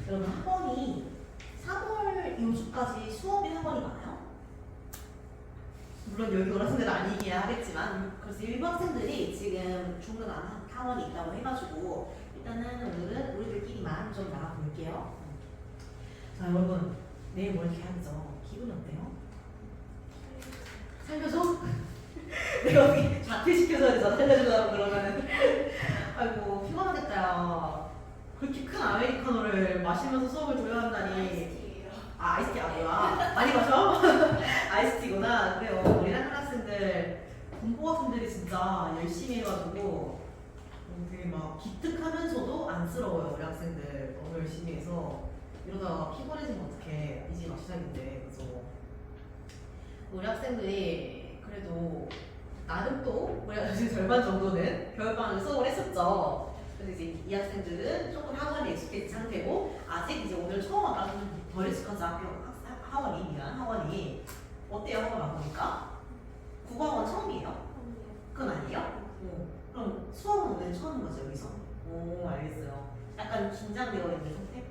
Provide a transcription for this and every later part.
여러분 학원이 3월 요주까지 수업이 학원이 많아요? 물론 여기 어른들은 아니긴 하겠지만 그래서 일부 학생들이 지금 중간 학원이 있다고 해가지고 일단은 오늘은 우리들끼리만 좀 나가볼게요. 자 여러분 내일 모레 개학이죠. 기분 어때요? 살려줘? 내가 여기 자퇴시켜줘야 되잖아. 살려주려고 그러면은 아이고 피곤하겠다 야. 그렇게 큰 아메리카노를 마시면서 수업을 들어야 한다니. 아이스티 아니야. 많이 마셔? 아이스티구나. 그래요. 우리 학생들 공부학생들이 진짜 열심히 해가지고 되게 막 기특하면서도 안쓰러워요. 우리 학생들 너무 열심히 해서 이러다가 피곤해지면 어떡해. 이제 막 시작인데. 그래서 우리 학생들이 그래도 나름 또 우리가 지금 절반 정도는 겨울방학에 수업을 했었죠. 그래서 이제 이 학생들은 조금 학원에 익숙해진 상태고 아직 이제 오늘 처음 와서 덜 익숙하지 학원이 미안 학원이 어때요? 학원 와보니까? 국어학원 처음이에요? 그건 아니에요? 그럼 수업은 오늘 처음인 거죠 여기서? 오 알겠어요. 약간 긴장되어 있는 상태?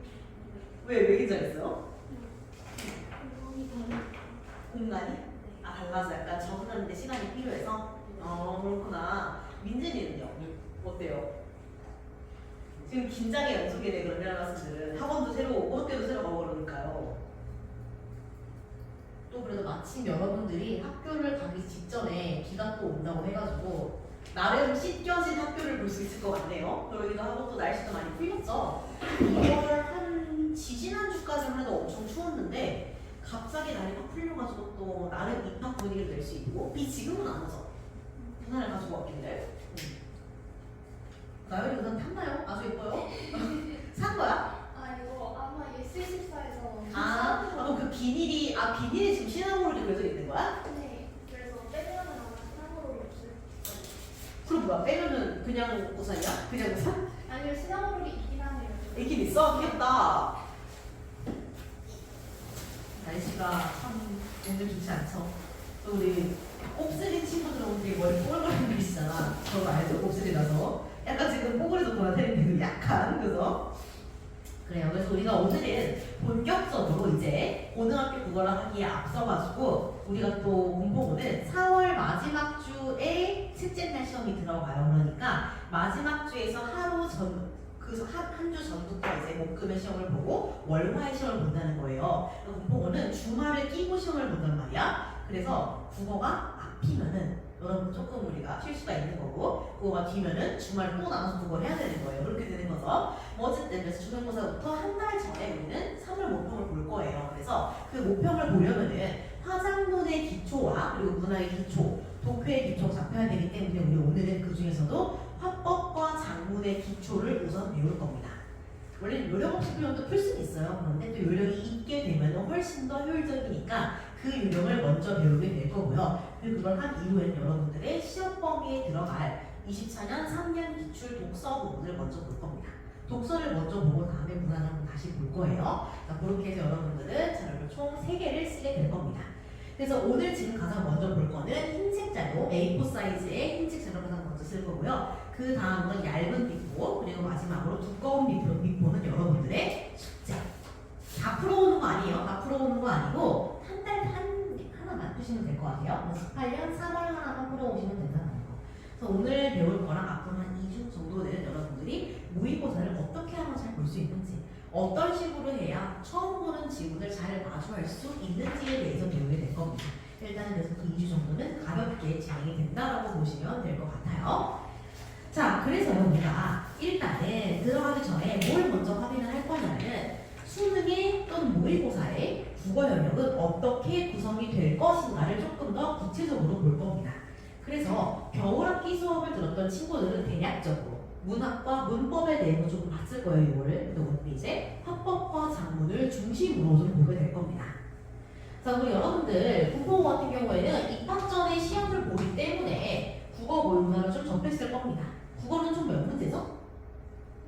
왜 긴장했어요? 공간이? 아 달라서 약간 적응하는데 시간이 필요해서? 그렇구나. 민진이는요? 어때요? 지금 긴장의 연속이네 그러면 학생들은 학원도 새로 오고 학교도 새로 가고 그러니까요. 또 그래도 마침 여러분들이 학교를 가기 직전에 비가 또 온다고 해가지고 나름 씻겨진 학교를 볼 수 있을 것 같네요. 그러기도 하고 또 날씨도 많이 풀렸죠. 2월 한 지지난주까지만 해도 엄청 추웠는데 갑자기 날이 확 풀려가지고 또 나름 입학 분위기를 낼 수 있고 비 지금은 안 오죠. 부산을 가지고 왔길래 나연이 우산 탔나요? 아주 예뻐요. 산 거야? 아 이거 아마 예스24에서 그럼 그 비닐이 비닐이 지금 시나모롤이 그려져 있는 거야? 네. 그래서 빼면은 아마 시나모롤이 없을 거예요. 그럼 뭐야? 빼면은 그냥 우산이야? 그냥 우산? 아니요 시나모롤이 있긴 하네요. 있긴 있어? 귀엽다. 날씨가 참 오늘 좋지 않죠? 또 우리 곱슬인 친구들 오늘 되게 머리 뽀글거리는 분이시잖아. 저도 알죠? 곱슬이라서. 약간 지금 뽀글해서 돌아다니는 약간 그래서 그래요. 그래서 우리가 오늘은 본격적으로 이제 고등학교 국어를 하기에 앞서가지고 우리가 또 공부고는 4월 마지막 주에 셋째 날 시험이 들어가요. 그러니까 마지막 주에서 하루 전 한 주 전부터 이제 목금의 시험을 보고 월화의 시험을 본다는 거예요. 공부고는 주말을 끼고 시험을 본단 말이야. 그래서 국어가 앞이면은 여러분 조금 우리가 쉴 수가 있는 거고 국어가 뒤면은 주말 또 나눠서 국어를 해야 되는 거예요. 그렇게 되는 거죠. 어쨌든 그래서 중간고사부터 한 달 전에 우리는 3월 모평을 볼 거예요. 그래서 그 모평을 보려면은 화작문의 기초와 그리고 문학의 기초, 독해의 기초가 잡혀야 되기 때문에 우리 오늘은 그 중에서도 화법과 작문의 기초를 우선 배울 겁니다. 원래 요령 없이 표현도 풀 수는 있어요. 그런데 또 요령이 있게 되면 훨씬 더 효율적이니까 그 요령을 먼저 배우게 될 거고요. 그리고 그걸 한 이후에는 여러분들의 시험 범위에 들어갈 24년 3년 기출 독서 부분을 먼저 볼 겁니다. 독서를 먼저 보고 다음에 문항을 한번 다시 볼 거예요. 자, 그렇게 해서 여러분들은 자료를 총 3개를 쓰게 될 겁니다. 그래서 오늘 지금 가장 먼저 볼 거는 흰색 자료, A4 사이즈의 흰색 자료를 가장 먼저 쓸 거고요. 그 다음은 얇은 비포, 그리고 마지막으로 두꺼운 비포는 여러분들의 숙제. 다 풀어오는 거 아니에요? 다 풀어오는 거 아니고 한 달 하나만 푸시면 될 것 같아요. 18년 3월 하나만 풀어오시면 된다는 거. 그래서 오늘 배울 거랑 앞으로 한 2주 정도는 여러분들이 모의고사를 어떻게 하면 잘 볼 수 있는지, 어떤 식으로 해야 처음 보는 지문을 잘 마주할 수 있는지에 대해서 배우게 될 겁니다. 일단은 그래서 그 2주 정도는 가볍게 진행이 된다라고 보시면 될 것 같아요. 자, 그래서 우리가 일단은 들어가기 전에 뭘 먼저 확인을 할 거냐면 수능의 또는 모의고사의 국어 영역은 어떻게 구성이 될 것인가를 조금 더 구체적으로 볼 겁니다. 그래서 겨울학기 수업을 들었던 친구들은 대략적으로 문학과 문법에 대해서 조금 봤을 거예요. 이거를. 근데 오늘 이제 화법과 작문을 중심으로 좀 보게 될 겁니다. 자, 그럼 여러분들 국어 같은 경우에는 입학 전에 시험을 보기 때문에 국어 모의고사를 좀 접했을 겁니다. 국어는 좀 몇 문제죠?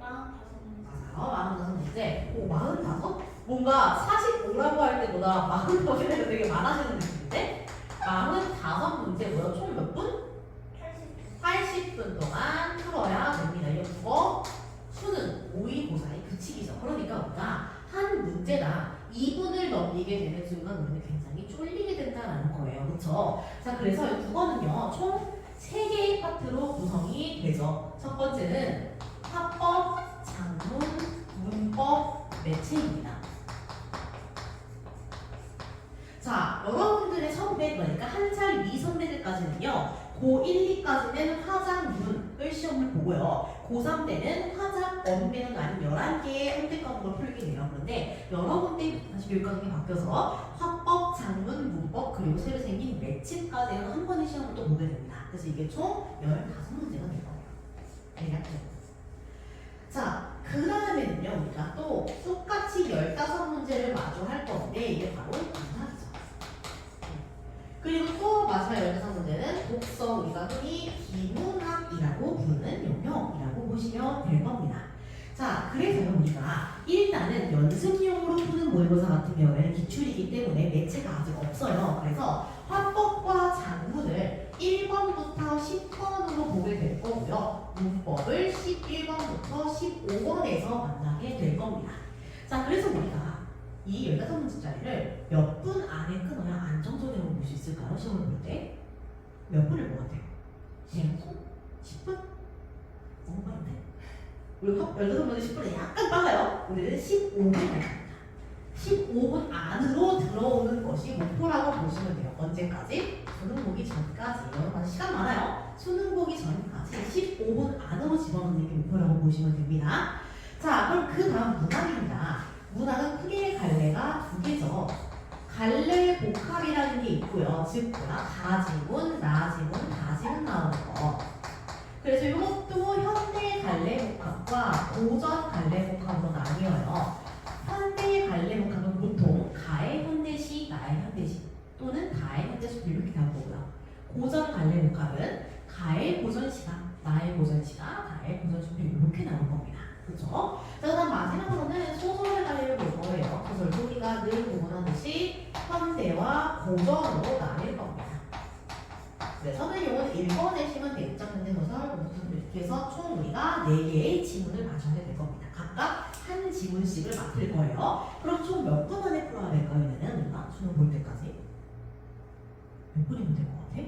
45문제. 맞아요. 45문제. 오, 45? 뭔가 45라고 할 때보다 45문제가 되게 많아지는 느낌인데? 45문제고요. 총 몇 분? 80분 동안 풀어야 됩니다. 이게 국어 수능 모의고사의 규칙이죠. 그러니까 우리가 2분을 넘기게 되는 순간 우리는 굉장히 쫄리게 된다는 거예요. 그렇죠? 자, 그래서 이 국어는요. 총 3개의 파트로 구성이 되죠. 첫 번째는 화법, 장문, 문법, 매체입니다. 자, 여러분들의 선배, 그러니까 한 살 위 선배들까지는요. 고1, 2까지는 화장문을 시험을 보고요. 고3 때는 화장, 언배는 아닌 11개의 선택 과목을 풀게 돼요. 그런데 여러분들 다시 교육과정이 바뀌어서 화법, 장문, 문법, 그리고 새로 생긴 매치까지 한 번의 시험을 또 보게 됩니다. 그래서 이게 총 15문제가 될 거예요. 대략적으로. 자, 그 다음에는요, 우리가 또 똑같이 15문제를 마주할 건데, 이게 바로 문학이죠. 그리고 또 마지막 15문제는 독서, 우리가 흔히 비문학이라고 부르는 영역이라고 보시면 될 겁니다. 자, 그래서요, 우리가 일단은 연습용으로 푸는 모의고사 같은 경우에는 기출이기 때문에 매체가 아직 없어요. 그래서 화법과 장문을 1번부터 10번으로 보게 될 거고요. 문법을 11번부터 15번에서 만나게 될 겁니다. 자, 그래서 우리가 이 15문제짜리를 몇 분 안에 끊어야 안정적으로 볼 수 있을까요? 시험을 볼 때? 몇 분일 것 같아요? 10분? 너무 빠른데? 우리 15문제 10분에 약간 빨라요. 우리는 15분 합니다. 15분 안으로 들어오는 것이 목표라고 보시면 돼요. 언제까지? 수능 보기 전까지. 여러분 시간 많아요. 수능 보기 전까지 15분 안으로 집어넣는 게 목표라고 보시면 됩니다. 자, 그럼 그 다음 문학입니다. 문학은 크게 갈래가 2개죠. 갈래 복합이라는 게 있고요. 즉 가지문, 나지문, 다지문 나오는 거. 그래서 이것도 현대 갈래 복합과 고전 갈래 복합으로 나뉘어요. 현대 갈래 복합은 보통 가의 현대시, 나의 현대시 또는 다의 현대시 이렇게 나온 거고요. 고전 갈래 복합은 가의 고전시가, 나의 고전시가, 다의 고전시 이렇게 나온 겁니다. 그렇죠? 자, 그다음 마지막으로는 소설의 갈래를 볼 거예요. 소설도 우리가 늘 구분하듯이 현대와 고전으로 나뉠 겁니다. 그래서는 이건 1번에 시면 대입장 현대소설 이렇게 해서 총 우리가 4개의 지문을 마셔야 될 겁니다. 각각 한 지문씩을 맡을 거예요. 그럼 총 몇 분 안에 풀어야 될까요? 얘는 우리가 수능 볼 때까지 몇 분이면 될 것 같아?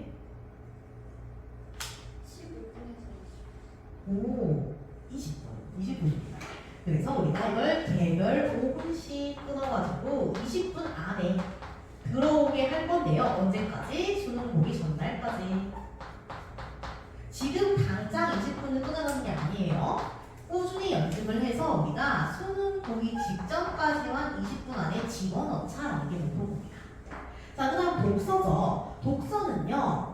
15분에서 오, 20분입니다. 그래서 우리가 이걸 개별 5분씩 끊어가지고 20분 안에 들어오게 할 건데요. 언제까지? 수능 보기 전날까지. 지금 당장 20분을 끊어가는 게 아니에요. 꾸준히 연습을 해서 우리가 수능 보기 직전까지만 20분 안에 집어넣자라는 게 목표입니다. 자, 그 다음 독서죠. 독서는요.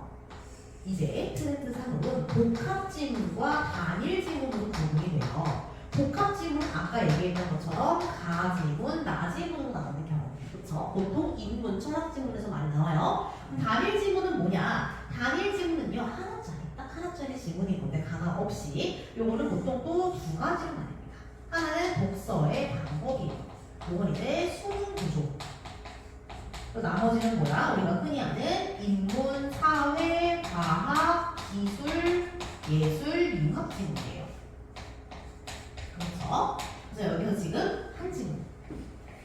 이제 트렌드상으로는 복합지문과 단일지문으로 구분이 돼요. 복합지문 아까 얘기했던 것처럼 가지문, 나지문으로 나오는 경우입니다. 그렇죠? 보통 인문, 철학지문에서 많이 나와요. 단일지문은 뭐냐? 단일지문은요 하나짜리, 딱 하나짜리 지문인 건데 가나 없이 요거는 보통 또 2가지로 나뉩니다. 하나는 독서의 방법이에요. 요건 이제 수능 구조. 또 나머지는 뭐야? 우리가 흔히 아는 인문, 사회, 과학, 기술, 예술, 융합 지문이에요. 그렇죠? 그래서 여기서 지금 한 지문,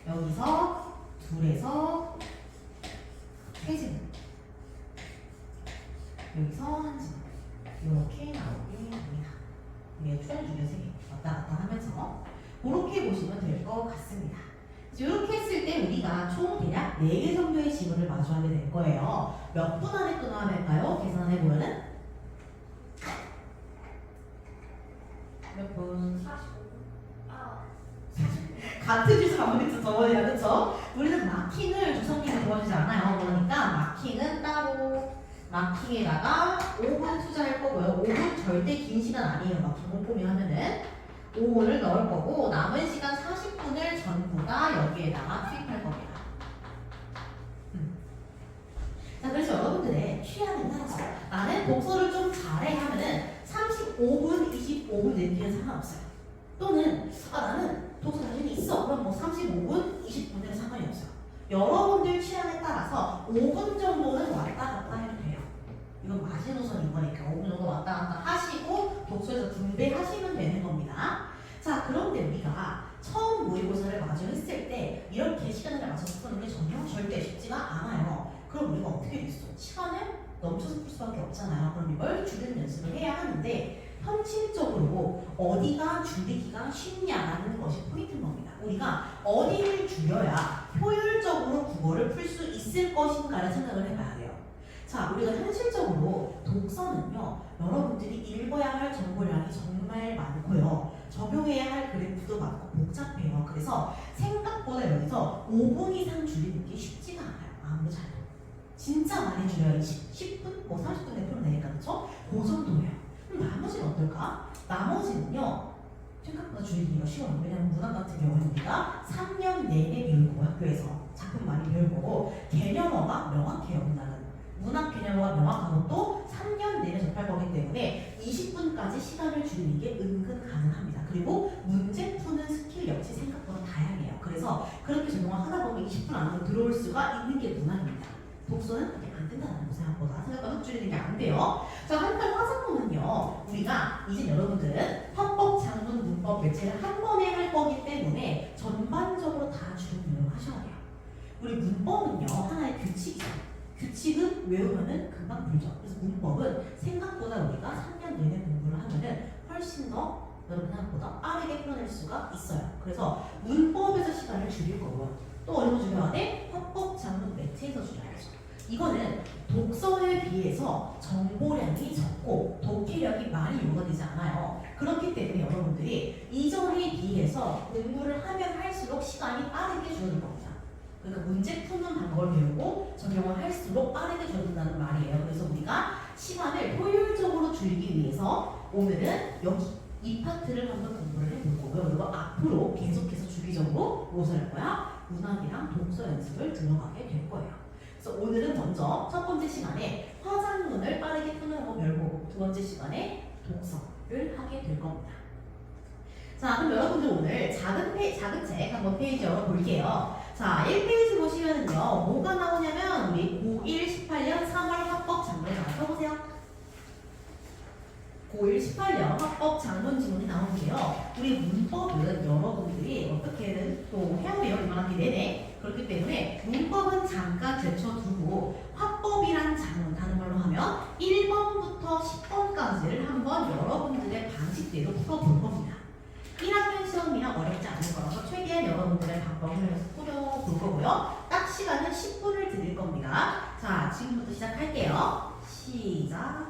여기서 둘에서 세 지문, 여기서 한 지문 이렇게 나오게 됩니다. 이게 총 두개 세 개 왔다 갔다 하면서 그렇게 보시면 될 것 같습니다. 이렇게 했을 때 우리가 총 대략 4개 정도의 지문을 마주하게 될 거예요. 몇 분 안에 끊어야 될까요? 계산해보면은 몇 분? 45분? 아, 같은 주소 반복해서 적어야 그쵸? 우리는 마킹을 주성기는 도와주지 않아요. 그러니까 마킹은 따로 마킹에다가 5분 투자할 거고요. 5분 절대 긴 시간 아니에요. 마킹 꼼꼼히 하면은 5분을 넣을 거고 남은 시간 40분을 전부 다 여기에다가 투입할 겁니다. 자, 그래서 여러분들의 취향에 따라서 나는 독서를 좀 잘해 하면은 35분, 25분 내기는 상관없어요. 또는 나는 독서 자신이 있어. 그럼 뭐 35분, 20분은 상관이 없어요. 여러분들 취향에 따라서 5분 정도는 왔다 갔다 해도 돼요. 이건 마지노선인 거니까 5분 정도 왔다 갔다 하시고 독서에서 분배하시면 되는 겁니다. 자, 그런데 우리가 처음 새로운 모의고사를 마주했을 때 이렇게 시간을 맞춰서 푸는 게 전혀 절대 쉽지가 않아요. 그럼 우리가 어떻게 됐어? 시간을 넘쳐서 풀 수밖에 없잖아요. 그럼 이걸 줄이는 연습을 해야 하는데 현실적으로 어디가 줄이기가 쉽냐라는 것이 포인트인 겁니다. 우리가 어디를 줄여야 효율적으로 국어를 풀 수 있을 것인가를 생각을 해봐야 돼요. 자, 우리가 현실적으로 독서는요, 여러분들이 읽어야 할 정보량이 정말 많고요. 적용해야 할 그래프도 많고 복잡해요. 그래서 생각보다 여기서 5분 이상 줄이는 게 쉽지가 않아요. 아무리 잘해도. 진짜 많이 줄여야 10분? 뭐 30분에 풀어내니까 그쵸? 그 정도예요. 그럼 나머지는 어떨까? 나머지는요, 생각보다 줄이기가 쉬워요. 왜냐면 문학 같은 경우는 우리가 3년 내내 배울 거고 학교에서 작품 많이 배울 거고 개념어가 명확해요. 문학 개념어가 명확한 것도 3년 내내 접할 거기 때문에 20분까지 시간을 줄이는 게 은근 가능합니다. 그리고 문제 푸는 스킬 역시 생각보다 다양해요. 그래서 그렇게 적용을 하다 보면 20분 안으로 들어올 수가 있는 게 문학입니다. 독서는 그게 안 된다는 거 생각보다 줄이는 게 안 돼요. 자, 한편 화작품은요, 우리가 이제 여러분들은 헌법, 장문, 문법, 매체를 한 번에 할 거기 때문에 전반적으로 다 줄이는 노력을 하셔야 돼요. 우리 문법은요, 하나의 규칙이 있어요. 규칙은 외우면은 금방 풀죠. 그래서 문법은 생각보다 우리가 3년 내내 공부를 하면은 훨씬 더 여러분 생각보다 빠르게 풀어낼 수가 있어요. 그래서 문법에서 시간을 줄일 거고요. 또 어느 거 줄여야 돼? 헌법, 장문, 매체에서 줄여야죠. 이거는 독서에 비해서 정보량이 적고 독해력이 많이 요구되지 않아요. 그렇기 때문에 여러분들이 이전에 비해서 공부를 하면 할수록 시간이 빠르게 줄어들 겁니다. 그러니까 문제 푸는 방법을 배우고 적용을 할수록 빠르게 줄어든다는 말이에요. 그래서 우리가 시간을 효율적으로 줄이기 위해서 오늘은 여기 이 파트를 한번 공부를 해볼 거고요. 그리고 앞으로 계속해서 주기적으로 무엇을 할 거야? 문학이랑 독서 연습을 들어가게 될 거예요. 그래서 오늘은 먼저 첫 번째 시간에 화작문을 빠르게 푸는 거 배우고 두 번째 시간에 독서를 하게 될 겁니다. 자, 그럼 여러분들 오늘 작은 책 한번 페이지 열어볼게요. 자, 1페이지 보시면은요, 뭐가 나오냐면 우리 고1 18년 3월 합법 장문에 나와 써보세요. 고1 18년 합법 장문 지문이 나오는데요. 우리 문법은 여러분들이 어떻게든 또 해야 돼요. 이번 학기 내내. 그렇기 때문에 문법은 잠깐 제쳐두고 합법이란 장문, 다른 말로 하면 1번부터 10번까지를 한번 여러분들의 방식대로 풀어볼 겁니다. 1학년 시험이랑 어렵지 않은 거라서 최대한 여러분들의 방법을 풀어볼 거고요. 딱 시간은 10분을 드릴 겁니다. 자, 지금부터 시작할게요. 시작.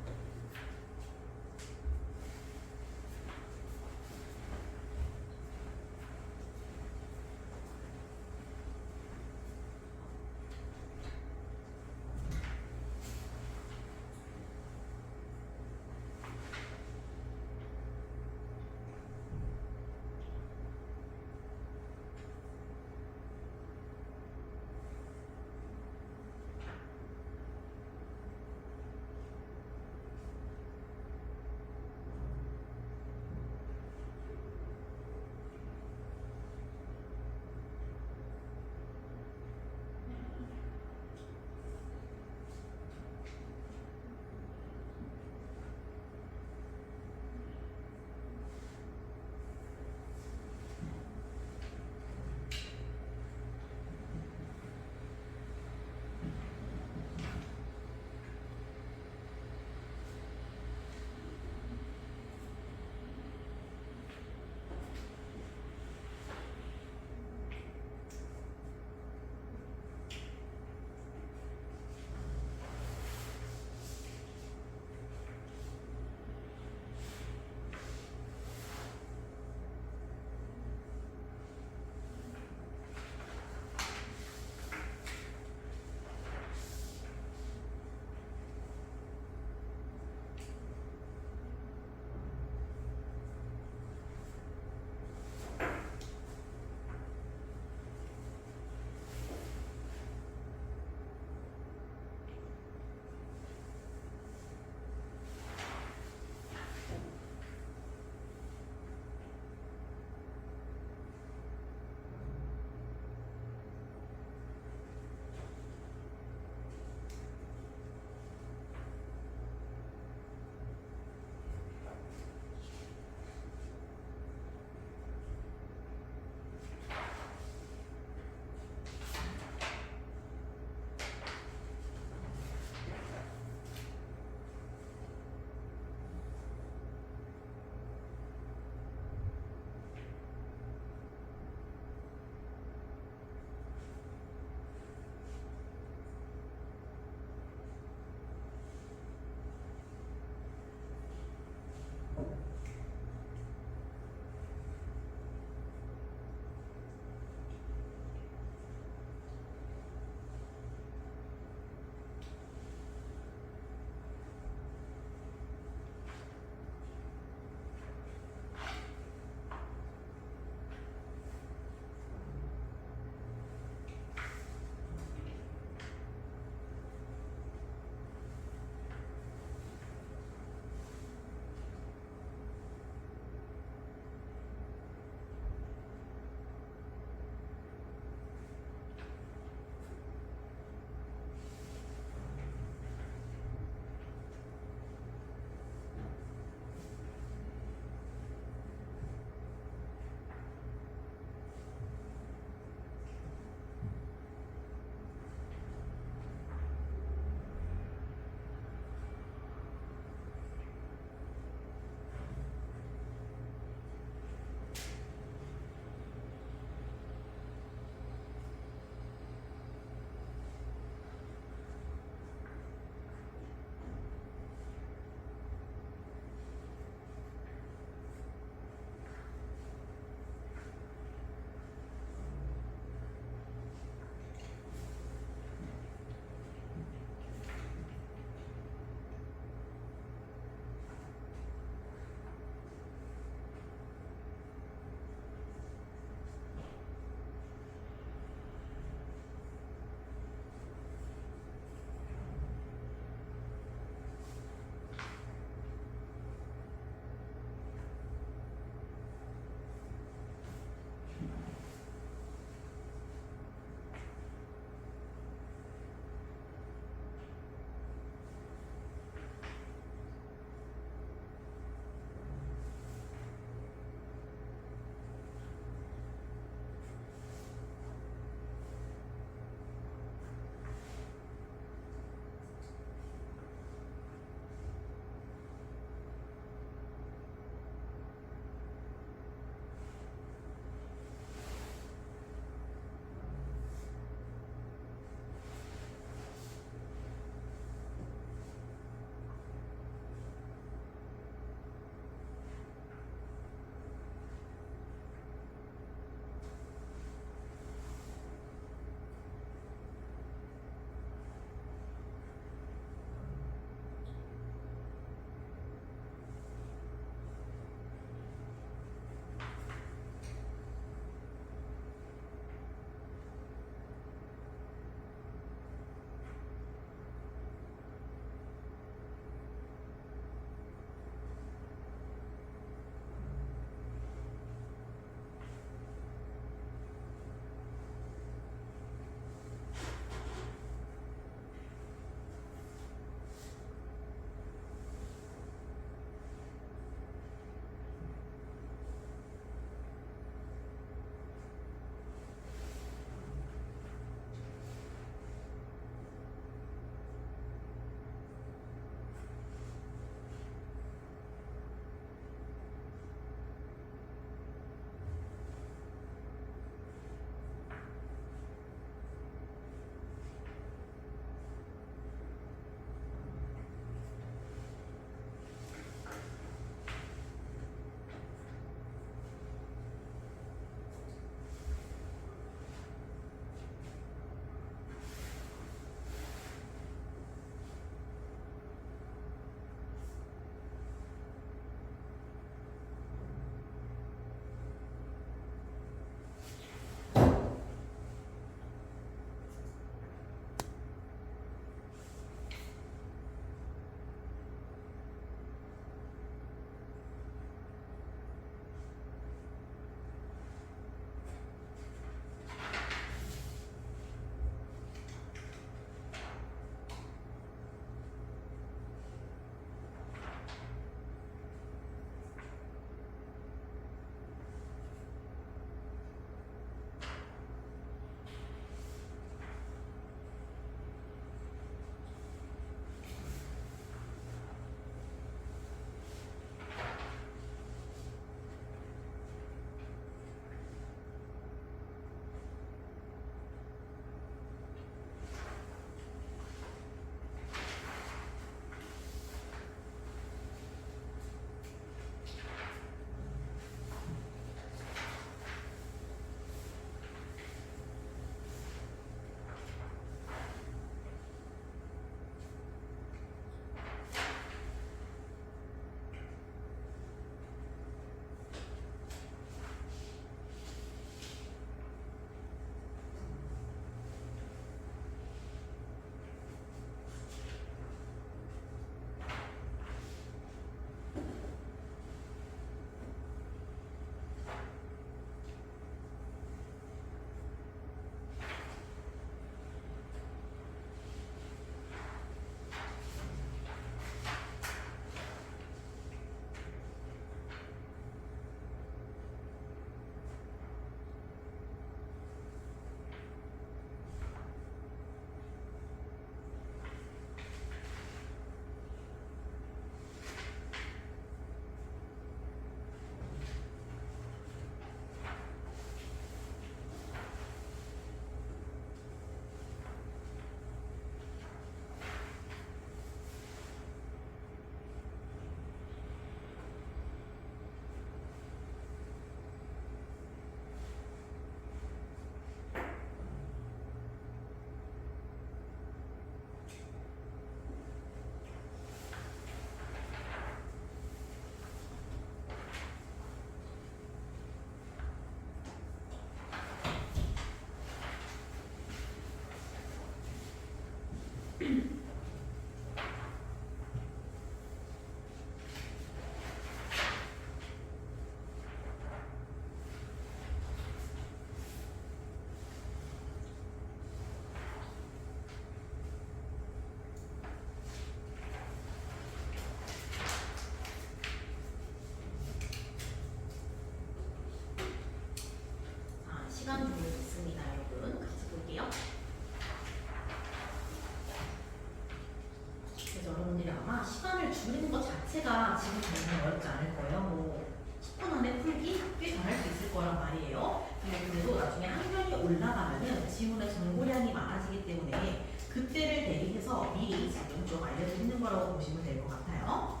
자체가 지금 굉장히 어렵지 않을 거예요. 뭐 10분 안에 풀기 꽤 잘할 수 있을 거란 말이에요. 근데 그래도 나중에 학년이 올라가면은 지문의 정보량이 많아지기 때문에 그때를 대비해서 미리 지금 좀 알려드리는 거라고 보시면 될 것 같아요.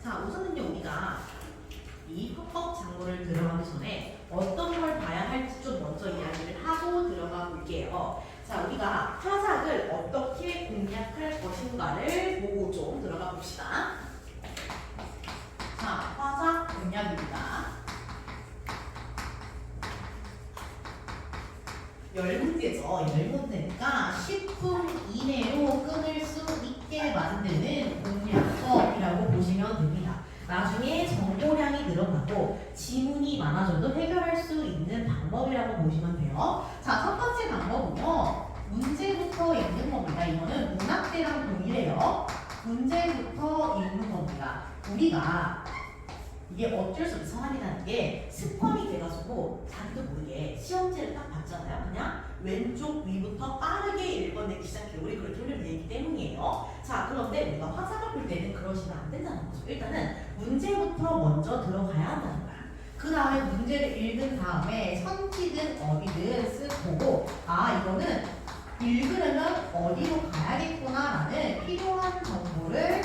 자, 우선은요 우리가 이 헌법 작물을 들어가기 전에 어떤 걸 봐야 할지 좀 먼저 이야기를 하고 들어가 볼게요. 자, 우리가 화작을 어떻게 공략할 것인가를 보고 좀 들어가 봅시다. 자, 화작 공략입니다. 10문제죠. 10문제니까 10분 이내로 끊을 수 있게 만드는 공략법이라고 보시면 됩니다. 나중에 정보량이 늘어나고 지문이 많아져도 해결할 수 있는 방법이라고 보시면 돼요. 자, 첫 번째 방법은요. 문제부터 읽는 겁니다. 이거는 문학대랑 동일해요. 문제부터 읽는 겁니다. 우리가 이게 어쩔 수 없이 사람이라는 게 습관이 돼가지고 자기도 모르게 시험지를 딱 봤잖아요. 그냥 왼쪽 위부터 빠르게 읽어내기 시작해요. 우리 그렇게 훈련되기 때문이에요. 자, 그런데 우리가 화작을 볼 때는 그러시면 안 된다는 거죠. 일단은 문제부터 먼저 들어가야 한다는 거야. 그 다음에 문제를 읽은 다음에 선지든 어디든 쓱 보고 아 이거는 읽으려면 어디로 가야겠구나라는 필요한 정보를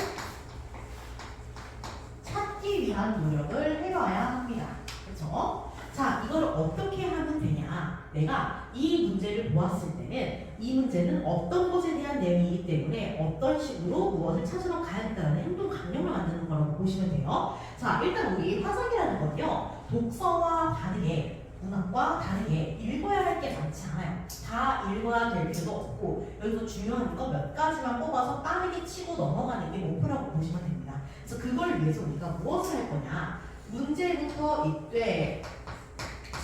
찾기 위한 노력을 해봐야 합니다. 그렇죠? 자, 이걸 어떻게 하면 되냐? 내가 이 문제를 보았을 때는 이 문제는 어떤 것에 대한 내용이기 때문에 어떤 식으로 무엇을 찾으러 가야겠다는 행동 강령을 만드는 거라고 보시면 돼요. 자, 일단 우리 화작이라는 건요. 독서와 다르게 문학과 다르게 읽어야 할 게 많지 않아요. 다 읽어야 될 필요도 없고 여기서 중요한 거 몇 가지만 뽑아서 빠르게 치고 넘어가는 게 목표라고 보시면 됩니다. 그래서 그걸 위해서 우리가 무엇을 할 거냐? 문제부터 읽되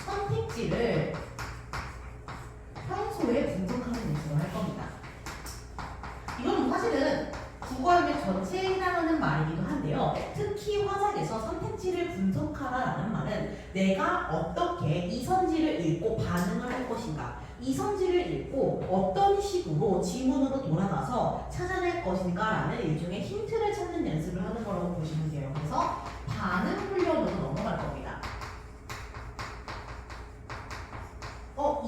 선택지를 평소에 분석하는 연습을 할 겁니다. 이건 사실은 국어학년 전체에 해당하는 말이기도 한데요. 특히 화작에서 선택지를 분석하라라는 말은 내가 어떻게 이 선지를 읽고 반응을 할 것인가, 이 선지를 읽고 어떤 식으로 지문으로 돌아가서 찾아낼 것인가라는 일종의 힌트를 찾는 연습을 하는 거라고 보시면 돼요. 그래서 반응 훈련으로 넘어갈 겁니다.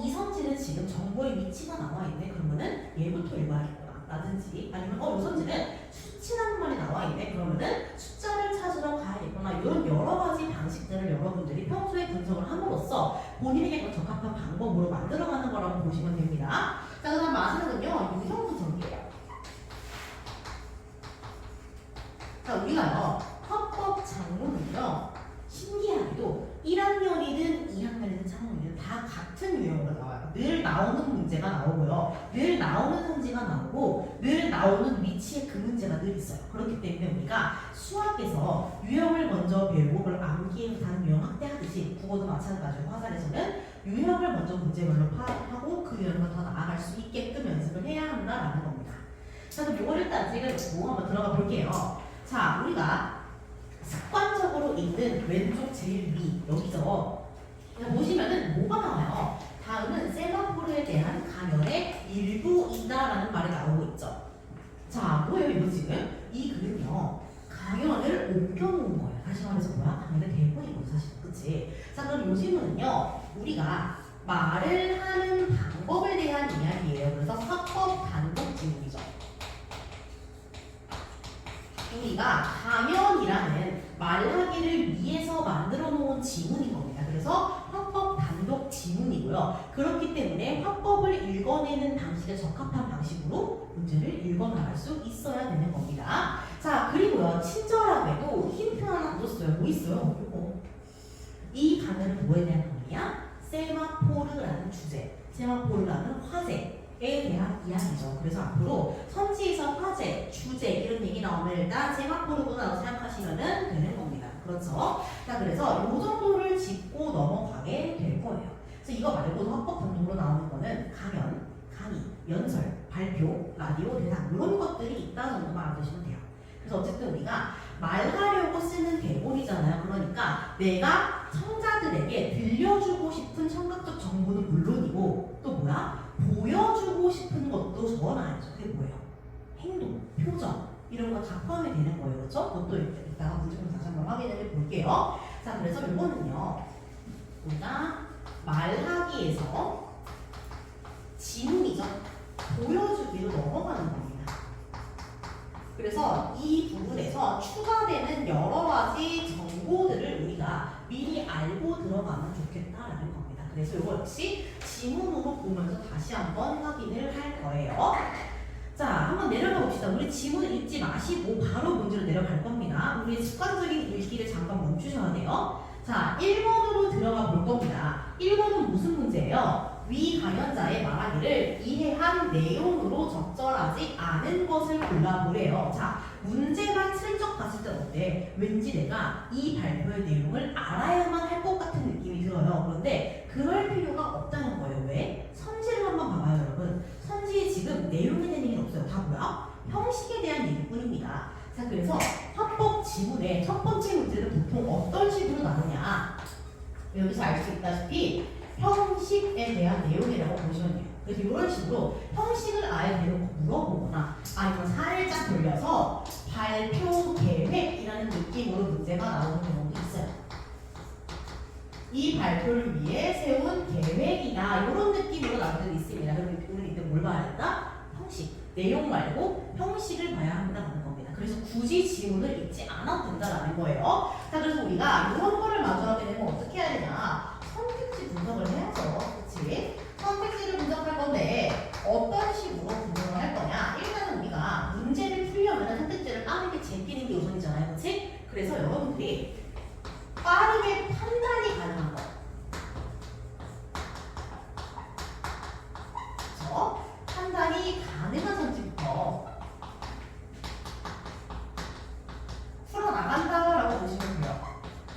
이 선지는 지금 정보의 위치가 나와 있네. 그러면은 얘부터 읽어야겠구나. 라든지 아니면 이 선지는 수치라는 말이 나와 있네. 그러면은 숫자를 찾으러 가야겠구나. 이런 여러 가지 방식들을 여러분들이 평소에 분석을 함으로써 본인에게 더 적합한 방법으로 만들어가는 거라고 보시면 됩니다. 자, 그다음 마지막은요. 유형 분석이에요. 자, 우리가요. 헌법 작문은요. 신기하게도 1학년이든 2학년이든 3학년이든 다 같은 유형으로 나와요. 늘 나오는 문제가 나오고요. 늘 나오는 선지가 나오고 늘 나오는 위치에 그 문제가 늘 있어요. 그렇기 때문에 우리가 수학에서 유형을 먼저 배우고 그걸 암기해서 다른 유형 확대하듯이 국어도 마찬가지고 화살에서는 유형을 먼저 문제별로 파악하고 그 유형을 더 나아갈 수 있게끔 연습을 해야 한다라는 겁니다. 자, 그럼 이걸 일단 제가 한번 들어가 볼게요. 자, 우리가 습관적으로 읽는 왼쪽 제일 위 여기서 보시면은 뭐가 나와요? 다음은 세마포르에 대한 강연의 일부이다라는 말이 나오고 있죠. 자, 뭐예요 이거 지금? 이 글은요 강연을 옮겨놓은 거예요. 다시 말해서 뭐야? 강연의 대본이고 사실 그치? 자, 그럼 요 질문은요 우리가 말을 하는 방법에 대한 이야기예요. 그래서 화법 단독 질문이죠. 우리가 강연이라는 말하기를 위해서 만들어 놓은 지문인 겁니다. 그래서 화법 단독 지문이고요. 그렇기 때문에 화법을 읽어내는 방식에 적합한 방식으로 문제를 읽어나갈 수 있어야 되는 겁니다. 자, 그리고요. 친절하게도 힌트 하나 줬어요. 뭐 있어요? 이거. 이 강연은 뭐에 대한 강의야? 세마포르라는 주제, 세마포르라는 화제 에 대한 이야기죠. 그래서 앞으로 선지에서 화제, 주제 이런 얘기 나오면 일단 세마포르구나라고 생각하시면 되는 겁니다. 그렇죠? 자, 그래서 이 정도를 짚고 넘어가게 될 거예요. 그래서 이거 말고도 합법 단독으로 나오는 거는 강연, 강의, 연설, 발표, 라디오, 대상 이런 것들이 있다 정도만 알아두시면 돼요. 그래서 어쨌든 우리가 말하려고 쓰는 대본이잖아요. 그러니까 내가 청자들에게 들려주고 싶은 청각적 정보는 물론이고 또 뭐야? 보여주고 싶은 것도 적어놔야죠. 그게 뭐예요? 행동, 표정, 이런 거 다 포함이 되는 거예요. 그렇죠? 그것도 이따가 문제풀이 다시 한번 확인해 볼게요. 자, 그래서 이거는요. 우리가 말하기에서 지문이죠. 보여주기로 넘어가는 겁니다. 그래서 이 부분에서 추가되는 여러 가지 정보들을 우리가 미리 알고 들어가면 좋겠다라는 겁니다. 그래서 이거 역시 지문으로 보면서 다시 한번 확인을 할 거예요. 자, 한번 내려가 봅시다. 우리 지문을 읽지 마시고 바로 문제로 내려갈 겁니다. 우리 습관적인 읽기를 잠깐 멈추셔야 돼요. 자, 1번으로 들어가 볼 겁니다. 1번은 무슨 문제예요? 위 강연자의 말하기를 이해한 내용으로 적절하지 않은 것을 골라보래요. 자, 문제만 슬쩍 봤을 때 어때? 왠지 내가 이 발표의 내용을 알아야만 할 것 같은 느낌이 들어요. 그런데 그럴 필요가 없다는 거예요. 왜? 선지를 한번 봐봐요, 여러분. 선지에 지금 내용에 대한 얘기는 없어요. 다 뭐야? 형식에 대한 얘기뿐입니다. 자, 그래서 화법 지문의 첫 번째 문제는 보통 어떤 식으로 나오냐? 여기서 알 수 있다시피 형식에 대한 내용이라고 보시면 돼요. 그래서 이런 식으로 형식을 아예 대놓고 물어보거나 아니면 살짝 돌려서 발표 계획이라는 느낌으로 문제가 나오는 경우도 있어요. 이 발표를 위해 세운 계획이나 이런 느낌으로 나올 때도 있습니다. 그럼 우리는 이때 뭘 봐야 된다? 형식. 내용 말고 형식을 봐야 한다는 겁니다. 그래서 굳이 지문을 읽지 않아도 된다는 거예요. 자, 그래서 우리가 이런 거를 마주하게 되면 어떻게 해야 되냐? 선택지 분석을 해야죠. 그치? 선택지를 분석할 건데 어떤 식으로 분석을 할 거냐? 일단은 우리가 문제를 풀려면 선택지를 빠르게 제끼는 게 우선이잖아요. 그치? 그래서 여러분들이 빠르게 판단이 가능한 거. 그렇죠? 판단이 가능한 선택부터 풀어나간다라고 보시면 돼요.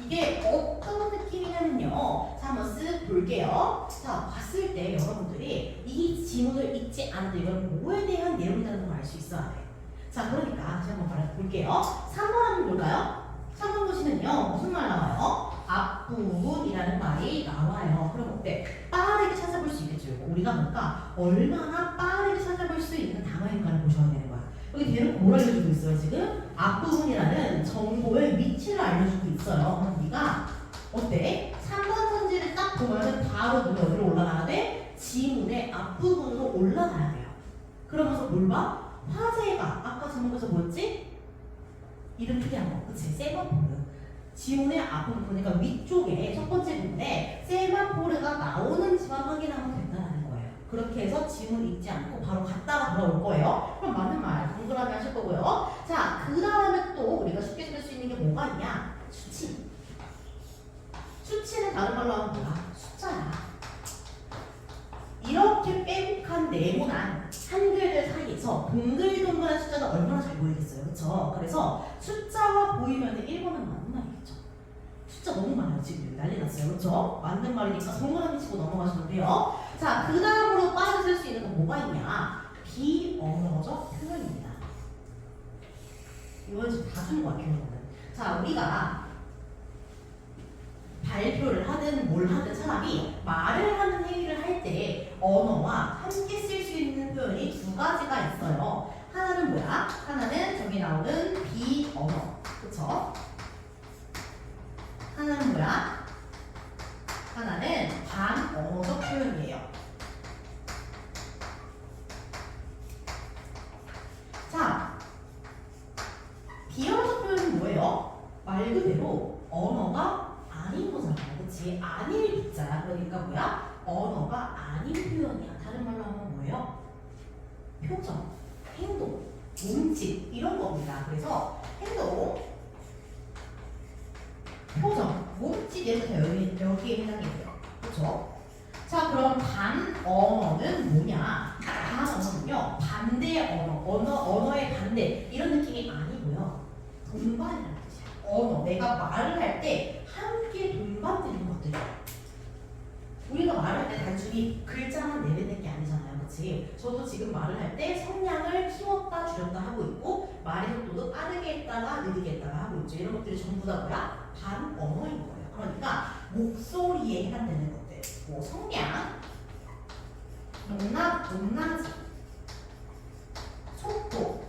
이게 어떤 느낌이냐면요. 자, 한번 쓱 볼게요. 자, 봤을 때 여러분들이 이 지문을 읽지 않아도 이건 뭐에 대한 내용이라는 걸 알 수 있어야 돼. 자, 그러니까 다시 한번 말해볼게요. 3번 한번 볼까요? 3번 보시면요. 무슨 말 나와요? 앞부분이라는 말이 나와요. 그럼 어때? 빠르게 찾아볼 수 있겠죠. 우리가 뭔가 얼마나 빠르게 찾아볼 수 있는 단어인가를 보셔야 되는 거야. 여기 대놓고 뭘 알려주고 있어요, 지금? 앞부분이라는 정보의 위치를 알려주고 있어요. 그럼 우리가 어때? 3번 선지를 딱 보면은 바로 눈이 어디로 올라가야 돼? 지문의 앞부분으로 올라가야 돼요. 그러면서 뭘 봐? 화제가 아까 제목에서 뭐였지? 이름 특이한 거, 그치? 세마포르. 지문의 앞부분 보니까 위쪽에 첫 번째 부분에 세마포르가 나오는지만 확인하면 된다는 거예요. 그렇게 해서 지문 읽지 않고 바로 갔다가 돌아올 거예요. 그럼 맞는 말 동그라미 하실 거고요. 자, 그 다음에 또 우리가 쉽게 쓸 수 있는 게 뭐가 있냐? 수치. 수치는 다른 말로 하면 뭐야? 숫자야. 이렇게 빼곡한 네모난 한글들 사이에서 동글동글한 숫자는 얼마나 잘 보이겠어요. 그렇죠? 그래서 숫자가 보이면 1번은 맞는 말이겠죠. 숫자 너무 많아요. 지금 난리 났어요. 그렇죠? 맞는 말이니까 동그라미 치고 넘어가시면 돼요. 자, 그 다음으로 빠르게 쓸 수 있는 건 뭐가 있냐? 비언어적 표현입니다. 이건 지금 다 준 것 같아요. 자, 우리가 발표를 하든 뭘 하든 사람이 말을 하는 행위를 할 때 언어와 함께 쓸 수 있는 표현이 두 가지가 있어요. 하나는 뭐야? 하나는 저기 나오는 비언어. 그쵸? 하나는 뭐야? 하나는 반언어적 표현이에요. 자, 비언어적 표현은 뭐예요? 말 그대로 언어가 아닌 거잖아요. 그치? 아닐 비자야. 그러니까 뭐야? 언어가 아닌 표현이야. 다른 말로 하면 뭐예요? 표정, 행동, 몸짓 이런 겁니다. 그래서 행동, 표정, 몸짓에서 여기에 해당이 돼요. 그렇죠? 자, 그럼 반언어는 뭐냐? 반언어는요, 반대 언어의 반대 이런 느낌이 아니고요. 동반이라는 뜻이야. 언어, 내가 말을 할 때 함께 동반되는 것들이에요. 우리가 말할 때 단순히 글자만 내뱉는 게 아니잖아요. 그치? 저도 지금 말을 할 때 성량을 키웠다 줄였다 하고 있고 말의 속도도 빠르게 했다가 느리게 했다가 하고 있죠. 이런 것들이 전부 다 뭐야? 반언어인 거예요. 그러니까 목소리에 해당되는 것들, 뭐 성량, 높낮이, 속도,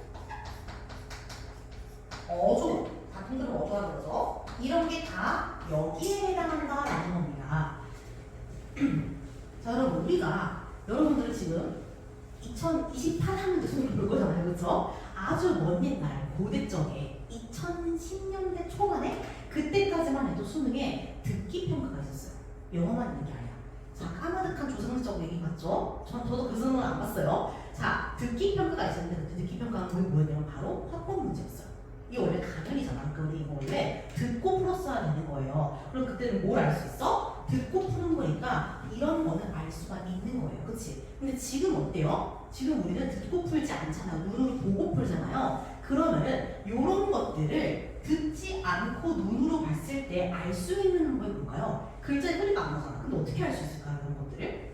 이런 게 다 여기에 해당한다라는 겁니다. 자, 여러분 우리가 여러분들은 지금 2028학년도 수능을 볼 거잖아요, 그렇죠? 아주 먼 옛날 고대적에 2010년대 초반에 그때까지만 해도 수능에 듣기 평가가 있었어요. 영어만 있는 게 아니라. 자, 까마득한 조상적 얘기 맞죠? 저도 그 수능을 안 봤어요. 자, 듣기 평가가 있었는데 그 듣기 평가가 뭐였냐면 바로 화법 문제였어요. 이게 원래 가면이잖아. 그러니까 우리 이거 원래 듣고 풀었어야 되는 거예요. 그럼 그때는 뭘 알 수 있어? 듣고 푸는 거니까 이런 거는 알 수가 있는 거예요. 그치? 근데 지금 어때요? 지금 우리는 듣고 풀지 않잖아요. 눈으로 보고 풀잖아요. 그러면은 이런 것들을 듣지 않고 눈으로 봤을 때 알 수 있는 게 뭘까요? 글자에 소리가 안 나잖아. 근데 어떻게 알 수 있을까요? 이런 것들을?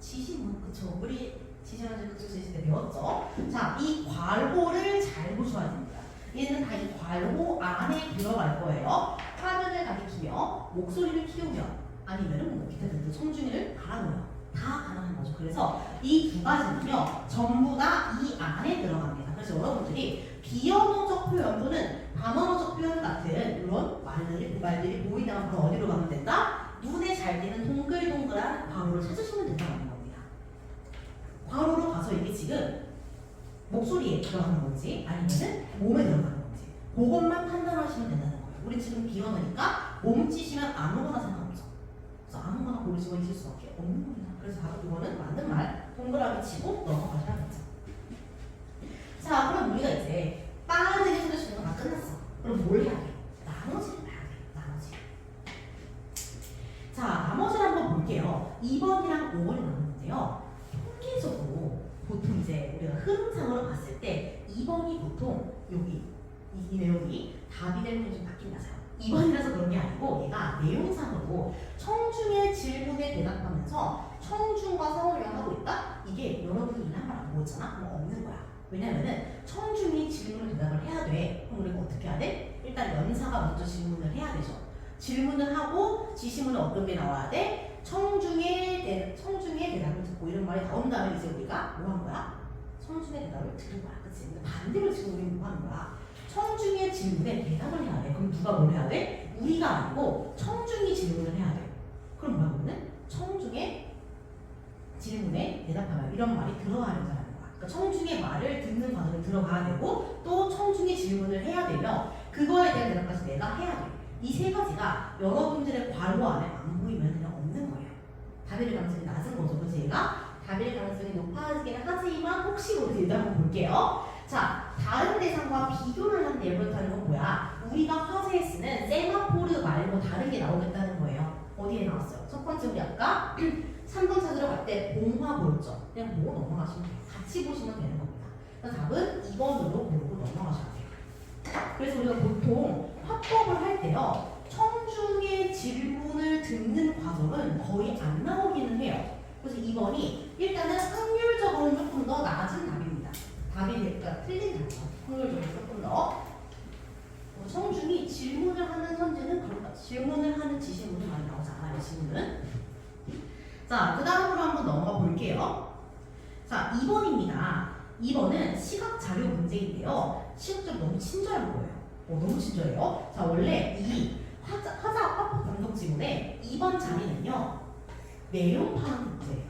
지시문. 그쵸. 우리 지시문제 그쪽 지시 때 배웠죠? 자, 이 괄호를 잘 보셔야 됩니다. 얘는 다 이 괄호 안에 들어갈 거예요. 화면을 가리키며 목소리를 키우며 아니면은 뭐 기타 등등 청중이를 바라보며 다 가능한 거죠. 그래서 이 두 가지는요 전부 다 이 안에 들어갑니다. 그래서 여러분들이 비언어적 표현 또는 반언어적 표현 같은 이런 말들이 보이다면 바로 어디로 가면 된다? 눈에 잘 띄는 동글동글한 괄호를 찾으시면 된다는 겁니다. 괄호로 가서 이게 지금 목소리에 들어가는 건지 아니면은 몸에 들어가는 건지 그것만 판단하시면 된다는 거예요. 우리 지금 비언어니까 몸짓이면 아무거나 상관없어. 그래서 아무거나 고르시고 있을 수밖에 없는 겁니다. 그래서 바로 이거는 맞는 말 동그라미 치고 넘어가셔야겠죠. 자, 그럼 우리가 이제 빠르게 소개시키는 건 다 끝났어. 그럼 뭘 해야 돼? 나머지를 봐야 돼. 나머지. 자, 나머지를 한번 볼게요. 2번이랑 5번이 나오는데요. 통계적으로 보통 이제 우리가 흐름상으로 봤을 때 2번이 보통 여기 이 내용이 답이 되는 게 좀 바뀐다서요. 2번이라서 그런 게 아니고 얘가 내용상으로 청중의 질문에 대답하면서 청중과 상호를 하고 있다? 이게 여러분이 이런 말 안 보였잖아? 그럼 없는 거야. 왜냐면은 청중이 질문을 대답을 해야 돼. 그럼 우리가 어떻게 해야 돼? 일단 연사가 먼저 질문을 해야 되죠. 질문을 하고 지시문은 어떤 게 나와야 돼? 청중의 대답을 듣고 이런 말이 나온 다음에 이제 우리가 뭐 하는 거야? 청중의 대답을 들은 거야. 그치? 근데 반대로 지금 우리는 뭐 하는 거야? 청중의 질문에 대답을 해야 돼. 그럼 누가 뭘 해야 돼? 우리가 아니고 청중이 질문을 해야 돼. 그럼 뭐야? 그러면 청중의 질문에 대답하면 이런 말이 들어가야 된다는 거야. 그러니까 청중의 말을 듣는 과정에 들어가야 되고 또 청중의 질문을 해야 되며 그거에 대한 대답까지 내가 해야 돼. 이 세 가지가 여러분들의 괄호 안에 안 보이면 그냥 없는 거예요. 답일 가능성이 낮은 거죠. 그래서 얘가 답일 가능성이 높아지기는 하지만 혹시 모르지 일단 한번 볼게요. 자, 다른 대상과 비교를 한 예부타는 건 뭐야? 우리가 화제에 쓰는 세마포르 말고 다른 게 나오겠다는 거예요. 어디에 나왔어요? 첫 번째 우리 아까 3번 찾으러 갈 때 봉화 보였죠? 그냥 보고 넘어가시면 돼요. 같이 보시면 되는 겁니다. 그래서 답은 2번으로 고르고 넘어가셔야 돼요. 그래서 우리가 보통 화법을 할 때요. 청중의 질문을 듣는 과정은 거의 안 나오기는 해요. 그래서 2번이 일단은 확률적으로는 조금 더 낮은 답입니다. 답이 그러니까 틀린 답이죠. 확률적으로 조금 더. 청중이 질문을 하는 선지는 그렇다. 질문을 하는 지시문이 많이 나오지 않아요. 지문은. 자, 그 다음으로 한번 넘어가 볼게요. 자, 2번입니다. 2번은 시각 자료 문제인데요. 시각적으로 너무 친절한 거예요. 너무 친절해요. 자, 원래 이 화법 분석 지문의 2번 자리는요. 내용 파악 문제예요.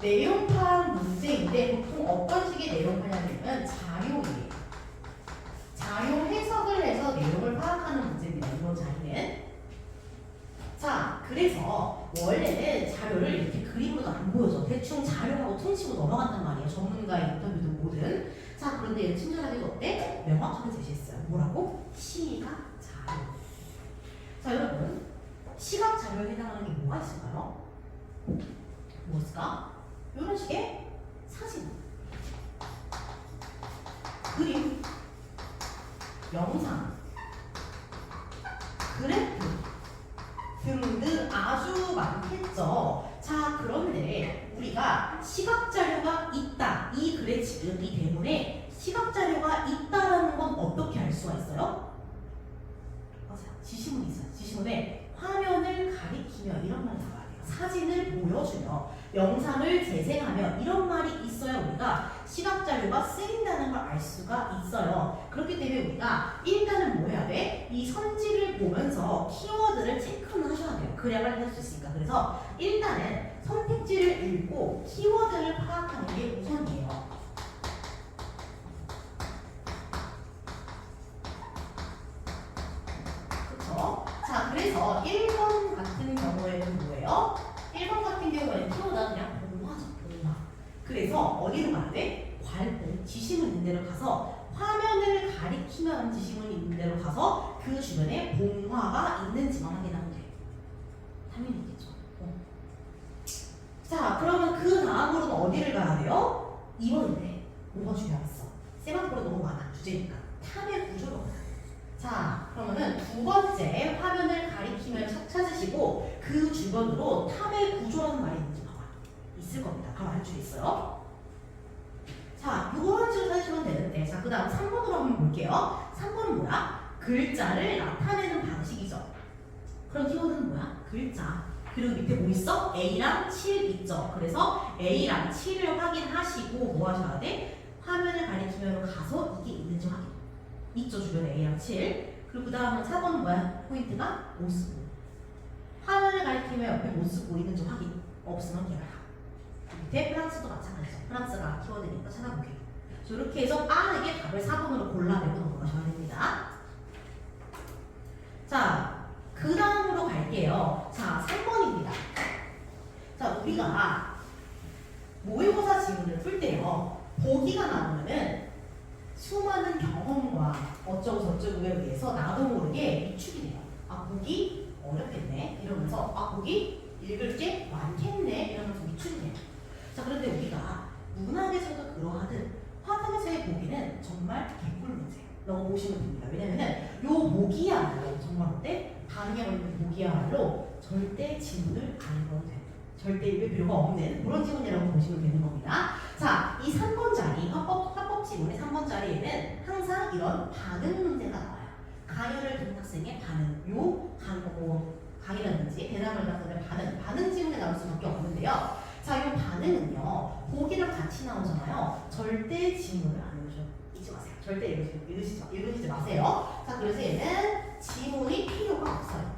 내용 파악 문제인데 보통 어떤 식의 내용 파악이냐면 자료예요. 자료 해석을 해서 내용을 파악하는 문제입니다. 이번 자리는. 자, 그래서 원래는 자료를 이렇게 그림으로도 안 보여줘. 대충 자료하고 퉁치고 넘어간단 말이에요. 전문가의 인터뷰든 뭐든. 자, 그런데 얘는 친절하게 어때? 명확하게 제시했어요. 뭐라고? 시각 자료. 자, 여러분. 시각 자료에 해당하는 게 뭐가 있을까요? 무엇일까? 이런 식의 사진, 그림, 영상, 그래프 등등 아주 많겠죠. 자, 그런데 우리가 시각 자료가 있다. 이 글에 지금 이 대문에 시각 자료가 있다라는 건 어떻게 알 수가 있어요? 맞아요. 지시문이 있어요. 지시문에 화면을 가리키며 이런 말이 나와야 돼요. 사진을 보여주며 영상을 재생하며 이런 말이 있어야 우리가 시각 자료가 쓰인다는 걸 알 수가 있어요. 그렇기 때문에 우리가 일단은 뭐 해야 돼? 이 선지를 보면서 키워드를 체크는 하셔야 돼요. 그래야만 할 수 있으니까. 그래서 일단은 선택지를 읽고 키워드를 파악하는 게 우선이에요. 그쵸? 자, 그래서 1번 같은 경우에는 뭐예요? 1번 같은 경우에는 키워드가 그냥 봉화죠, 봉화. 그래서 어디로 가야 돼? 지시문 있는 데로 가서 화면을 가리키면 지시문이 있는 데로 가서 그 주변에 봉화가 있는지만 확인하면 돼. 당연히 있겠죠. 자, 그러면 그 다음으로는 어디를 가야 돼요? 2번인데 뭐가 중요했어? 세마포로 너무 많아, 주제니까. 탑의 구조로 가야 돼. 자, 그러면은 두 번째 화면을 가리키면 찾으시고 그 주변으로 탑의 구조라는 말이 있는지 봐봐. 있을 겁니다. 바로 안쪽에 있어요. 자, 이거 한 줄 찾으시면 되는데, 자, 그 다음 3번으로 한번 볼게요. 3번은 뭐야? 글자를 나타내는 방식이죠. 그럼 키워드는 뭐야? 글자. 그리고 밑에 뭐 있어? A랑 7 있죠. 그래서 A랑 7을 확인하시고 뭐 하셔야 돼? 화면을 가리키면 가서 이게 있는지 확인. 있죠, 주변에 A랑 7. 그리고 그 다음은 4번은 뭐야? 포인트가 모스. 화면을 가리키면 옆에 모스 보이는지 확인. 없으면 개발. 밑에 프랑스도 마찬가지죠. 프랑스가 키워드니까 찾아보게. 이렇게 해서 빠르게 답을 4번으로 골라내고 넘어가셔야 됩니다. 자, 그 다음으로 갈게요. 자, 3번입니다. 자, 우리가 모의고사 지문을 풀 때요. 보기가 나오면은 수많은 경험과 어쩌고 저쩌고에 의해서 나도 모르게 위축이 돼요. 아, 보기 어렵겠네. 이러면서 아, 보기 읽을 게 많겠네. 이러면서 위축이 돼요. 자, 그런데 우리가 문학에서도 그러하듯 화학에서의 보기는 정말 개꿀 문제라고 보시면 됩니다. 왜냐면은 요 보기야말로 정말 어때? 반응에 걸리는 보기야말로 절대 지문을 안 읽어도 돼요. 절대 읽을 필요가 없는 그런 지문이라고 보시면 되는 겁니다. 자, 이 3번 자리, 화법 지문의 3번 자리에는 항상 이런 반응 문제가 나와요. 강의를 듣는 학생의 반응, 강의라든지 대답을 받는 반응 지문에 나올 수밖에 없는데요. 자, 이 반응은요, 보기랑 같이 나오잖아요. 절대 지문을 안 읽지 마세요. 절대 읽으시지 마세요. 자, 그래서 얘는 지문이 필요가 없어요.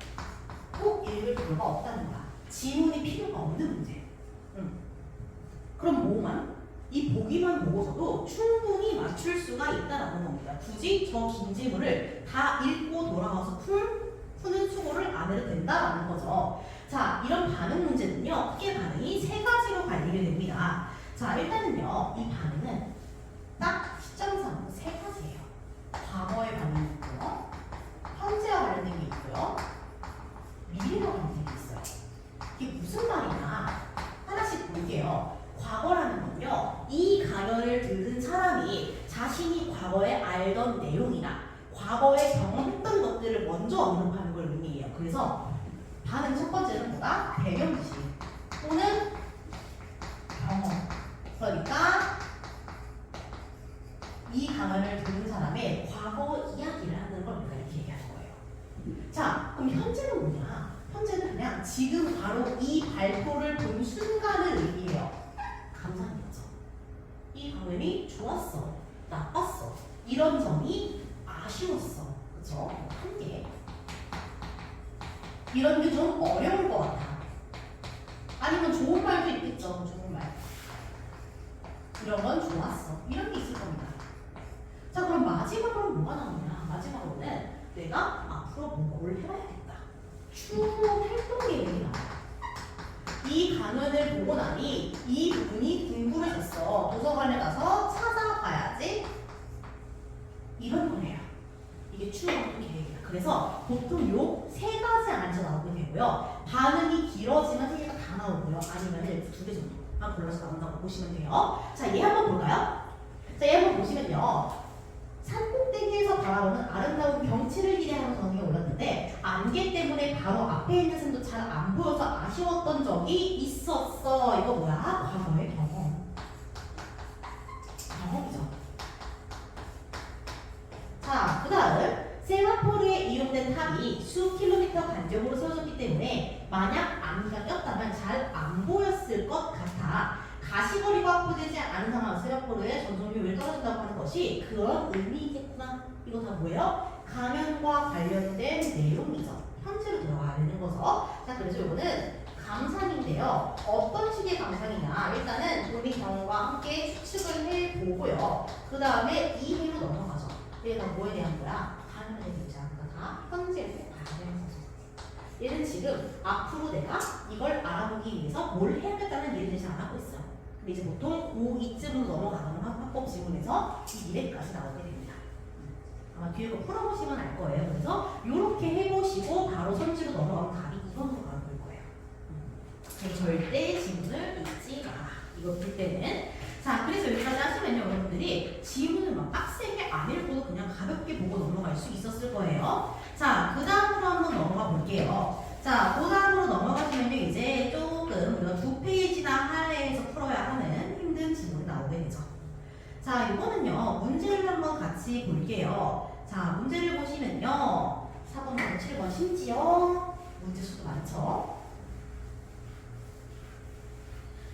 꼭 읽을 필요가 없다는 거야. 지문이 필요가 없는 문제. 그럼 뭐만? 이 보기만 보고서도 충분히 맞출 수가 있다는 겁니다. 굳이 저 긴 지문을 다 읽고 돌아가서 푸는 수고를 안 해도 된다는 거죠. 자, 이런 반응 문제는요, 크게 반응이 세 가지로 갈리게 됩니다. 자, 일단은요, 이 반응은 딱 시점상으로 세 가지예요. 과거의 반응이 있고요, 현재와 관련된 게 있고요, 미래와 관련된 게 있어요. 이게 무슨 말이냐? 하나씩 볼게요. 과거라는 건요, 이 강연을 들은 사람이 자신이 과거에 알던 내용이나 과거에 경험했던 것들을 먼저 언급하는 걸 의미해요. 그래서 반응 첫 번째는 뭐다? 배경 지식 또는 경험. 그러니까 이 강연을 듣는 사람의 과거 이야기를 하는 걸 우리가 이렇게 얘기하는 거예요. 자, 그럼 현재는 뭐냐? 현재는 그냥 지금 바로 이 발표를 본 순간을 의미해요. 감상이었죠. 이 강연이 좋았어, 나빴어, 이런 점이 아쉬웠어, 그쵸? 한 개. 이런 게 좀 어려울 것 같아. 아니면 좋은 말도 있겠죠. 좋은 말. 이런 건 좋았어. 이런 게 있을 겁니다. 자, 그럼 마지막으로 뭐가 나오냐? 마지막으로는 내가 앞으로 뭘 해봐야겠다. 추후 활동 계획이 나와요. 이 강연을 보고 나니 이 부분이 궁금해졌어. 도서관에 가서 찾아봐야지. 이런 거예요. 이게 추후 활동 계획이야. 그래서 보통 요 세 가지 안에서 나오게 되고요. 반응이 길어지면 세 개가 다 나오고요. 아니면 두 개 정도만 골라서 나온다고 보시면 돼요. 자, 얘 한번 볼까요? 자, 얘 한번 보시면요. 산꼭대기에서 바라보는 아름다운 경치를 기대하는 전기가 올랐는데 안개 때문에 바로 앞에 있는 산도 잘 안 보여서 아쉬웠던 적이 있었어. 이거 뭐야? 과거의 경험. 경험이죠. 자, 그 다음 세마포르에 이용된 탑이 수 킬로미터 간격으로 세워졌기 때문에 만약 안개가 꼈다면 잘 안 보였을 것 같아. 가시거리가 확보되지 않은 상황 세마포르의 전송 효율이 떨어진다고 하는 것이 그런 의미겠구나. 이거 다 뭐예요? 가면과 관련된 내용이죠. 현재로 들어가야 되는 거죠. 자, 그래서 이거는 감상인데요. 어떤 식의 감상이냐? 일단은 본인 경험과 함께 추측을 해보고요. 그 다음에 이해로 넘어가죠. 얘가 뭐에 대한 거야? 가면에 대해서 다 현재로 가야 되는 거죠. 얘는 지금 앞으로 내가 이걸 알아보기 위해서 뭘 해야겠다는 이해를 잘 안 하고 있어요. 근데 이제 보통 고2쯤으로 넘어가는 학법 지문에서 이 미래까지 나오게 됩니다. 아마 뒤에 거 풀어보시면 알 거예요. 그래서 이렇게 해보시고 바로 선지로 넘어가면 답이 2번으로 가볼 거예요. 그래서 절대 지문을 잊지 마라. 이거 풀 때는. 자, 그래서 여기까지 하시면요, 여러분들이 지문을 막 빡세게 안 읽고도 그냥 가볍게 보고 넘어갈 수 있었을 거예요. 자, 그 다음으로 한번 넘어가 볼게요. 자, 그 다음으로 넘어가시면요, 이제 조금 우리가 2페이지나 하에서 풀어야 하는 힘든 지문이 나오게 되죠. 자, 이거는요, 문제를 한번 같이 볼게요. 자, 문제를 보시면요, 4번부터 7번 심지어 문제 수도 많죠.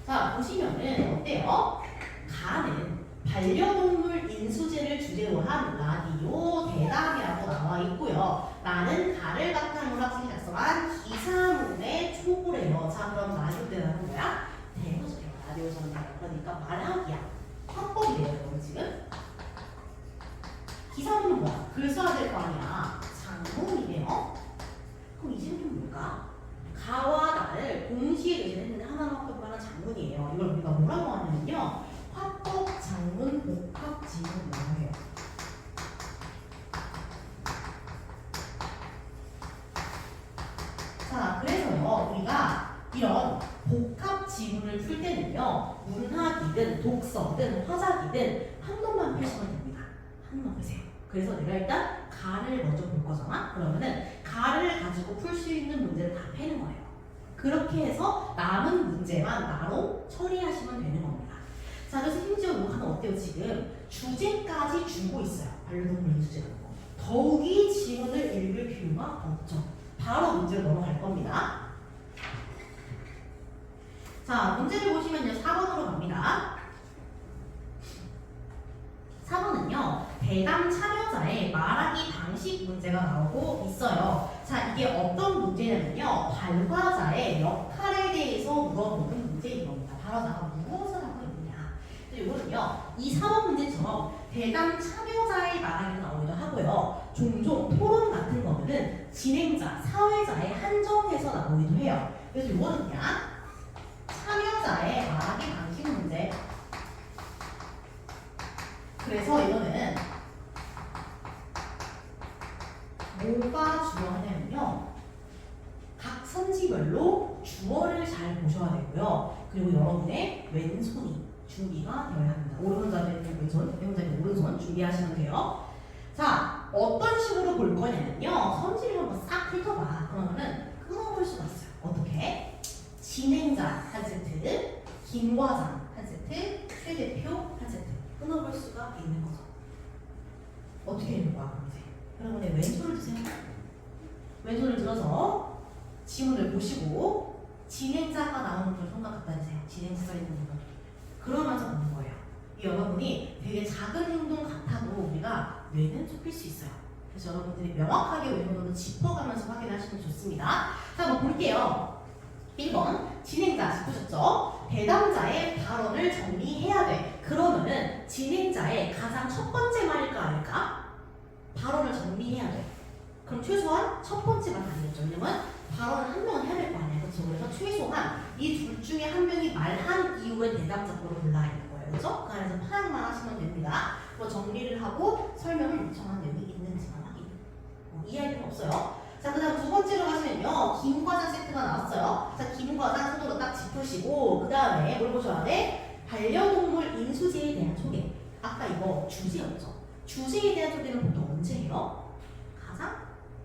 자, 보시면은 어때요? 가는 반려동물 인수제를 주제로 한 라디오 대담이라고 나와 있고요. 나는 가를 바탕으로 학생이 작성한 기사문의 초고래요. 자, 그럼 라디오 대담은 뭐야? 대모제요. 라디오 전달. 그러니까 말하기야. 화법이래요, 여러분 지금. 기사문은 뭐야? 글 써야 될 거 아니야. 장문이래요. 그럼 이 질문은 뭘까? 가와 나를 동시에 대신했는데 하나만 화법하는 장문이에요. 이걸 우리가 뭐라고 하냐면요, 화법, 장문, 복합, 지문이라고 해요. 자, 그래서요, 우리가 이런 복합 지문을 풀 때는요, 문학이든 독서든 화작이든 한 놈만 펴시면 됩니다. 한 놈만 펴세요. 그래서 내가 일단 가를 먼저 볼 거잖아? 그러면은 가를 가지고 풀 수 있는 문제를 다 패는 거예요. 그렇게 해서 남은 문제만 나로 처리하시면 되는 겁니다. 자, 그래서 심지어 이거 하면 어때요? 지금 주제까지 주고 있어요. 반려동물 주제라는 거. 더욱이 지문을 읽을 필요가 없죠. 바로 문제로 넘어갈 겁니다. 자, 문제를 보시면요, 4번으로 갑니다. 4번은요, 대담 참여자의 말하기 방식 문제가 나오고 있어요. 자, 이게 어떤 문제냐면요, 발화자의 역할에 대해서 물어보는 문제인 겁니다. 발화자가 무엇을 하고 있느냐. 이거는요, 이 4번 문제처럼 대담 참여자의 말하기도 나오기도 하고요. 종종 토론 같은 거는 진행자, 사회자의 한정에서 나오기도 해요. 그래서 이거는 그냥 참여자의 말하기 방식 문제. 그래서 이거는 뭐가 중요하냐면요, 각 선지별로 주어를 잘 보셔야 되고요. 그리고 여러분의 왼손이 준비가 되어야 합니다. 오른손자는 왼손, 왼손자는 오른손 준비하시면 돼요. 자, 어떤 식으로 볼 거냐면요, 선지를 한번 싹 훑어봐. 그러면은 끊어볼 수가 있어요. 어떻게? 진행자 한 세트, 김과장 한 세트, 최 대표 한 세트 끊어볼 수가 있는 거죠. 어떻게 되는 거야, 그러세요? 여러분의 왼손을 드세요. 왼손을 들어서 지문을 보시고 진행자가 나오는 걸 손만 갖다 주세요. 진행자가 있는 부분. 그러면서 보는 거예요. 이 여러분이 되게 작은 행동 같아도 우리가 뇌는 좁힐 수 있어요. 그래서 여러분들이 명확하게 왼손으로 짚어가면서 확인하시면 좋습니다. 자, 한번 볼게요. 1번 진행자 짚으셨죠? 대담자의 발언을 정리해야 돼. 그러면은 진행자의 가장 첫 번째 말일까 아닐까? 발언을 정리해야 돼. 그럼 최소한 첫 번째 말 아니겠죠? 왜냐면 발언을 한 명은 해야 될 거 아니야. 그렇죠? 그래서 최소한 이 둘 중에 한 명이 말한 이후에 대담자 거로 골라야 되는 거예요. 그렇죠? 그 안에서 파악만 하시면 됩니다. 그리고 정리를 하고 설명을 요청한 내용이 있는지만 확인. 이해할 필요 없어요. 자, 그 다음 두 번째로 가시면요, 김과장 세트가 나왔어요. 자, 김과장 손으로 딱 짚으시고, 그 다음에 뭘 보셔야 돼? 반려동물 인수제에 대한 소개. 아까 이거 주제였죠. 주제에 대한 소개는 보통 언제 해요? 가장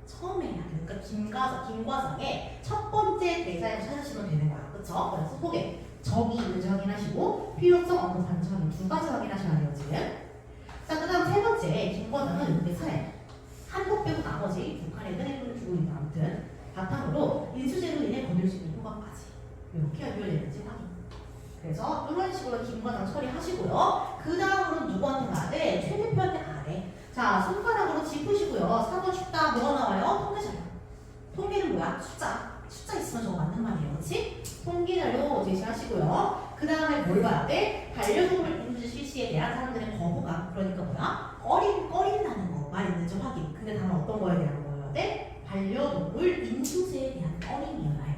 처음에 해야 돼. 그러니까 김과장의 첫 번째 대사에서 찾으시면 되는 거야. 그쵸? 그래서 소개. 적이 있는지 확인하시고, 필요성 언급 반증 확인 두 가지 확인하셔야 돼요, 지금. 자, 그 다음 세 번째, 김과장은 우리 사례. 한국 빼고 나머지 북한에 끈을 주고 있는 아무튼 바탕으로 인수제로 인해 거둘 수 있는 효과까지 이렇게 연결되는지 확인. 그래서 이런 식으로 김과장 처리하시고요. 그 다음으로 누구한테 가야 돼? 최 자, 손가락으로 짚으시고요. 4번 쉽다. 뭐가 나와요? 통계자료. 통계는 뭐야? 숫자. 숫자 있으면 저거 맞는 말이에요. 그렇지? 통계자료 제시하시고요. 그 다음에 뭘 봐야 돼? 반려동물 인수 실시에 대한 사람들의 거부감. 그러니까 뭐야? 꺼린다는 거. 말 있는지 확인. 근데 다만 어떤 거에 대한 거여야 돼? 반려동물 인수세에 대한 꺼림이어야 해.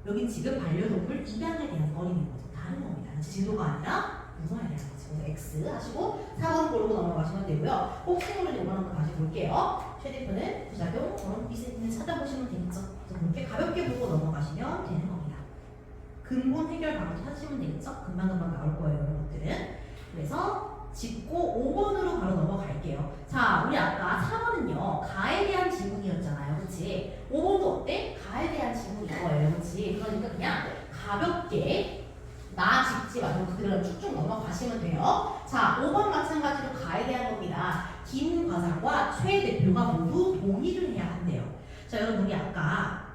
여긴 지금 반려동물 입양에 대한 꺼림인 거죠. 다른 겁니다. 제도가 아니라 문서에 대한 거죠. 그래서 X 하시고 4번 고르고 넘어가시면 되고요. 혹시 모르니 이번 한번 다시 볼게요. 최대표는 부작용, 이세트는 찾아보시면 되겠죠. 그래서 그렇게 가볍게 보고 넘어가시면 되는 겁니다. 근본 해결 방법 찾으시면 되겠죠. 금방금방 나올 거예요. 이런 것들은. 그래서 짚고 5번으로 바로 넘어갈게요. 자, 우리 아까 4번은요. 가에 대한 지문이었잖아요. 그치? 5번도 어때? 가에 대한 지문인 거예요. 그치? 그러니까 그냥 가볍게 나 짚지 마시고 그대로 쭉쭉 넘어가시면 돼요. 자, 5번 마찬가지로 가에 대한 겁니다. 김 과장과 최 대표가 모두 동의를 해야 한대요. 자, 여러분 우리 아까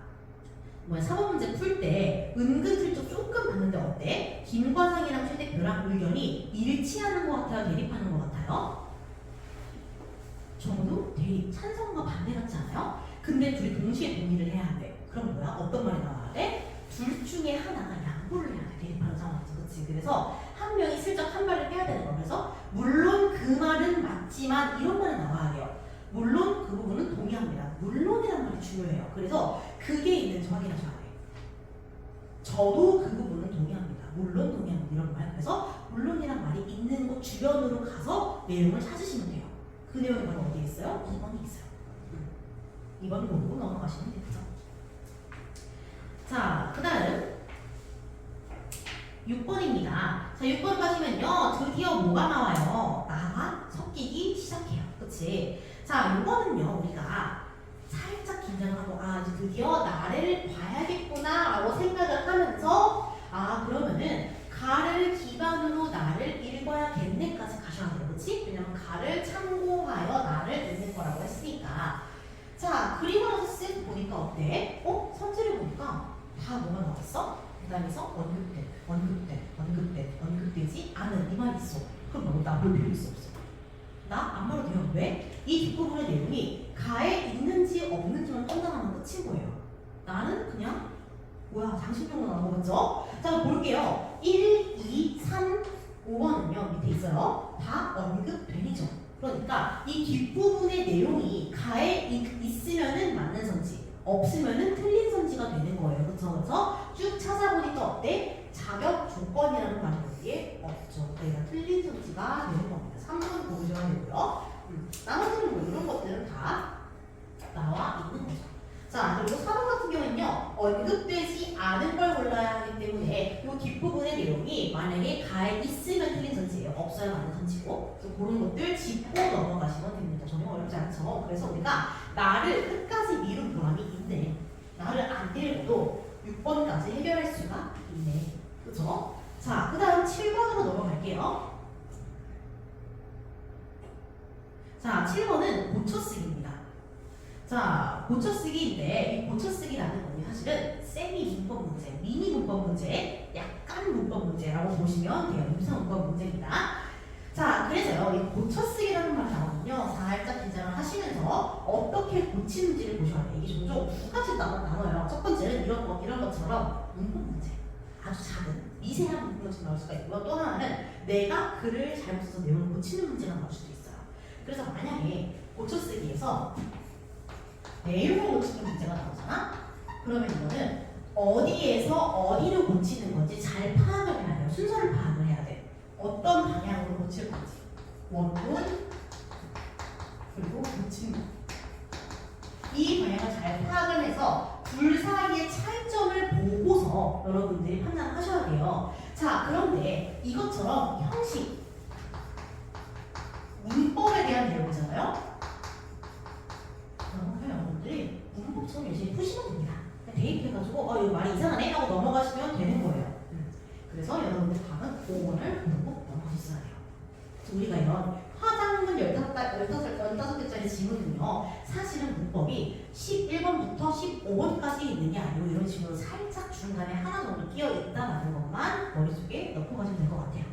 4번 문제 풀 때 은근슬쩍 조금 봤는데 어때? 김 과장이랑 최 대표랑 의견이 일치하는 것 같아요? 대립하는 것 같아요? 전부 대립, 찬성과 반대 같지 않아요? 근데 둘이 동시에 동의를 해야 한대. 그럼 뭐야? 어떤 말이 나와야 돼? 둘 중에 하나가 양보를 해야 돼. 대립하는 상황에서. 그치? 그래서 한 명이 슬쩍 한 말을 해야 되는 거. 그래서 물론 그 말은 맞지만 이런 말이 나와야 돼요. 물론 그 부분은 동의합니다. 물론이란 말이 중요해요. 그래서 그게 있는지 확인하셔야 돼요. 저도 그 부분은 동의합니다. 물론 동의합니다. 이런 말. 그래서 물론이란 말이 있는 곳 주변으로 가서 내용을 찾으시면 돼요. 그 내용이 바로 어디에 있어요? 2번에 있어요. 2번 보고 넘어가시면 되겠죠. 자, 그 다음 6번입니다. 자, 6번 가시면요. 드디어 뭐가 나와요? 나가 섞이기 시작해요. 그치? 자, 6번은요. 우리가 살짝 긴장을 하고 이제 드디어 나를 봐야겠구나 라고 생각을 하면서 그러면은 가를 기반으로 나를 읽어야겠네까지 가셔야 돼요. 그치? 왜냐면 가를 참고하여 나를 읽는 거라고 했으니까. 자, 그리고 나서 쓱 보니까 어때? 선지를 보니까 다 뭐가 나왔어? 그 다음에서 언급되지 않은 이 말이 있어. 그럼 나 볼 필요 있어 없어? 나 안 봐도 돼요. 왜? 이 뒷부분의 내용이 가에 있는지 없는지만 판단하면 끝인 거예요. 나는 그냥 장신용으로 나온 거죠? 자, 볼게요. 1, 2, 3, 5번은요. 밑에 있어요. 다 언급되죠. 그러니까 이 뒷부분의 내용이 가에 있으면은 맞는 선지, 없으면은 틀린 선지가 되는 거예요. 그래서 쭉 찾아보니까 어때? 자격 조건이라는 말이 여기에 없죠. 그러니까 틀린 선지가 되는 겁니다. 3번 보셔야 되고요. 나머지는 뭐 이런 것들은 다 나와 있는 거죠. 자, 그리고 4번 같은 경우는요. 언급되지 않은 걸 골라야 하기 때문에 이 뒷부분의 내용이 만약에 가에 있으면 틀린 선지예요. 없어야 맞는 선지고. 그래서 그런 것들 짚고 넘어가시면 됩니다. 전혀 어렵지 않죠. 그래서 우리가 나를 끝까지 미룬 보람이 있네. 나를 안 읽어도 6번까지 해결할 수가 있네. 그죠? 자, 그 다음 7번으로 넘어갈게요. 자, 7번은 고쳐쓰기입니다. 자, 고쳐쓰기인데 이 고쳐쓰기라는 건 사실은 세미 문법 문제, 미니 문법 문제, 약간 문법 문제라고 보시면 돼요. 임상 문법 문제입니다. 자, 그래서요, 이 고쳐쓰기라는 말 나오면요, 살짝 긴장을 하시면서 어떻게 고치는지를 보셔야 돼요. 이게 종종 두 가지 나눠요. 첫 번째는 이런 것처럼 문법 문제, 아주 작은 미세한 문법 문제 나올 수가 있고요. 또 하나는 내가 글을 잘못 써서 내용을 고치는 문제가 나올 수도 있어요. 그래서 만약에 고쳐쓰기에서 내용을 고치는 문제가 나오잖아? 그러면 이거는 어디에서 어디를 고치는 건지 잘 파악을 해야 돼요. 순서를 파악을 해야 돼. 어떤 방향으로 고칠 건지. 원본, 그리고 고치는. 이 방향을 잘 파악을 해서 둘 사이의 차이점을 보고서 여러분들이 판단하셔야 돼요. 자, 그런데 이것처럼 형식, 문법에 대한 내용이잖아요? 그러면 여러분들이 문법처럼 열심히 푸시면 됩니다. 대입해가지고 이거 말이 이상하네 하고 넘어가시면 되는 거예요. 그래서 여러분들 다음은 5번을 보고 넘어가셨어야 돼요. 우리가 이런 화장문 15개짜리 지문은요, 사실은 문법이 11번부터 15번까지 있는 게 아니고 이런 식으로 살짝 중간에 하나 정도 끼어 있다라는 것만 머릿속에 넣고 가시면 될 것 같아요.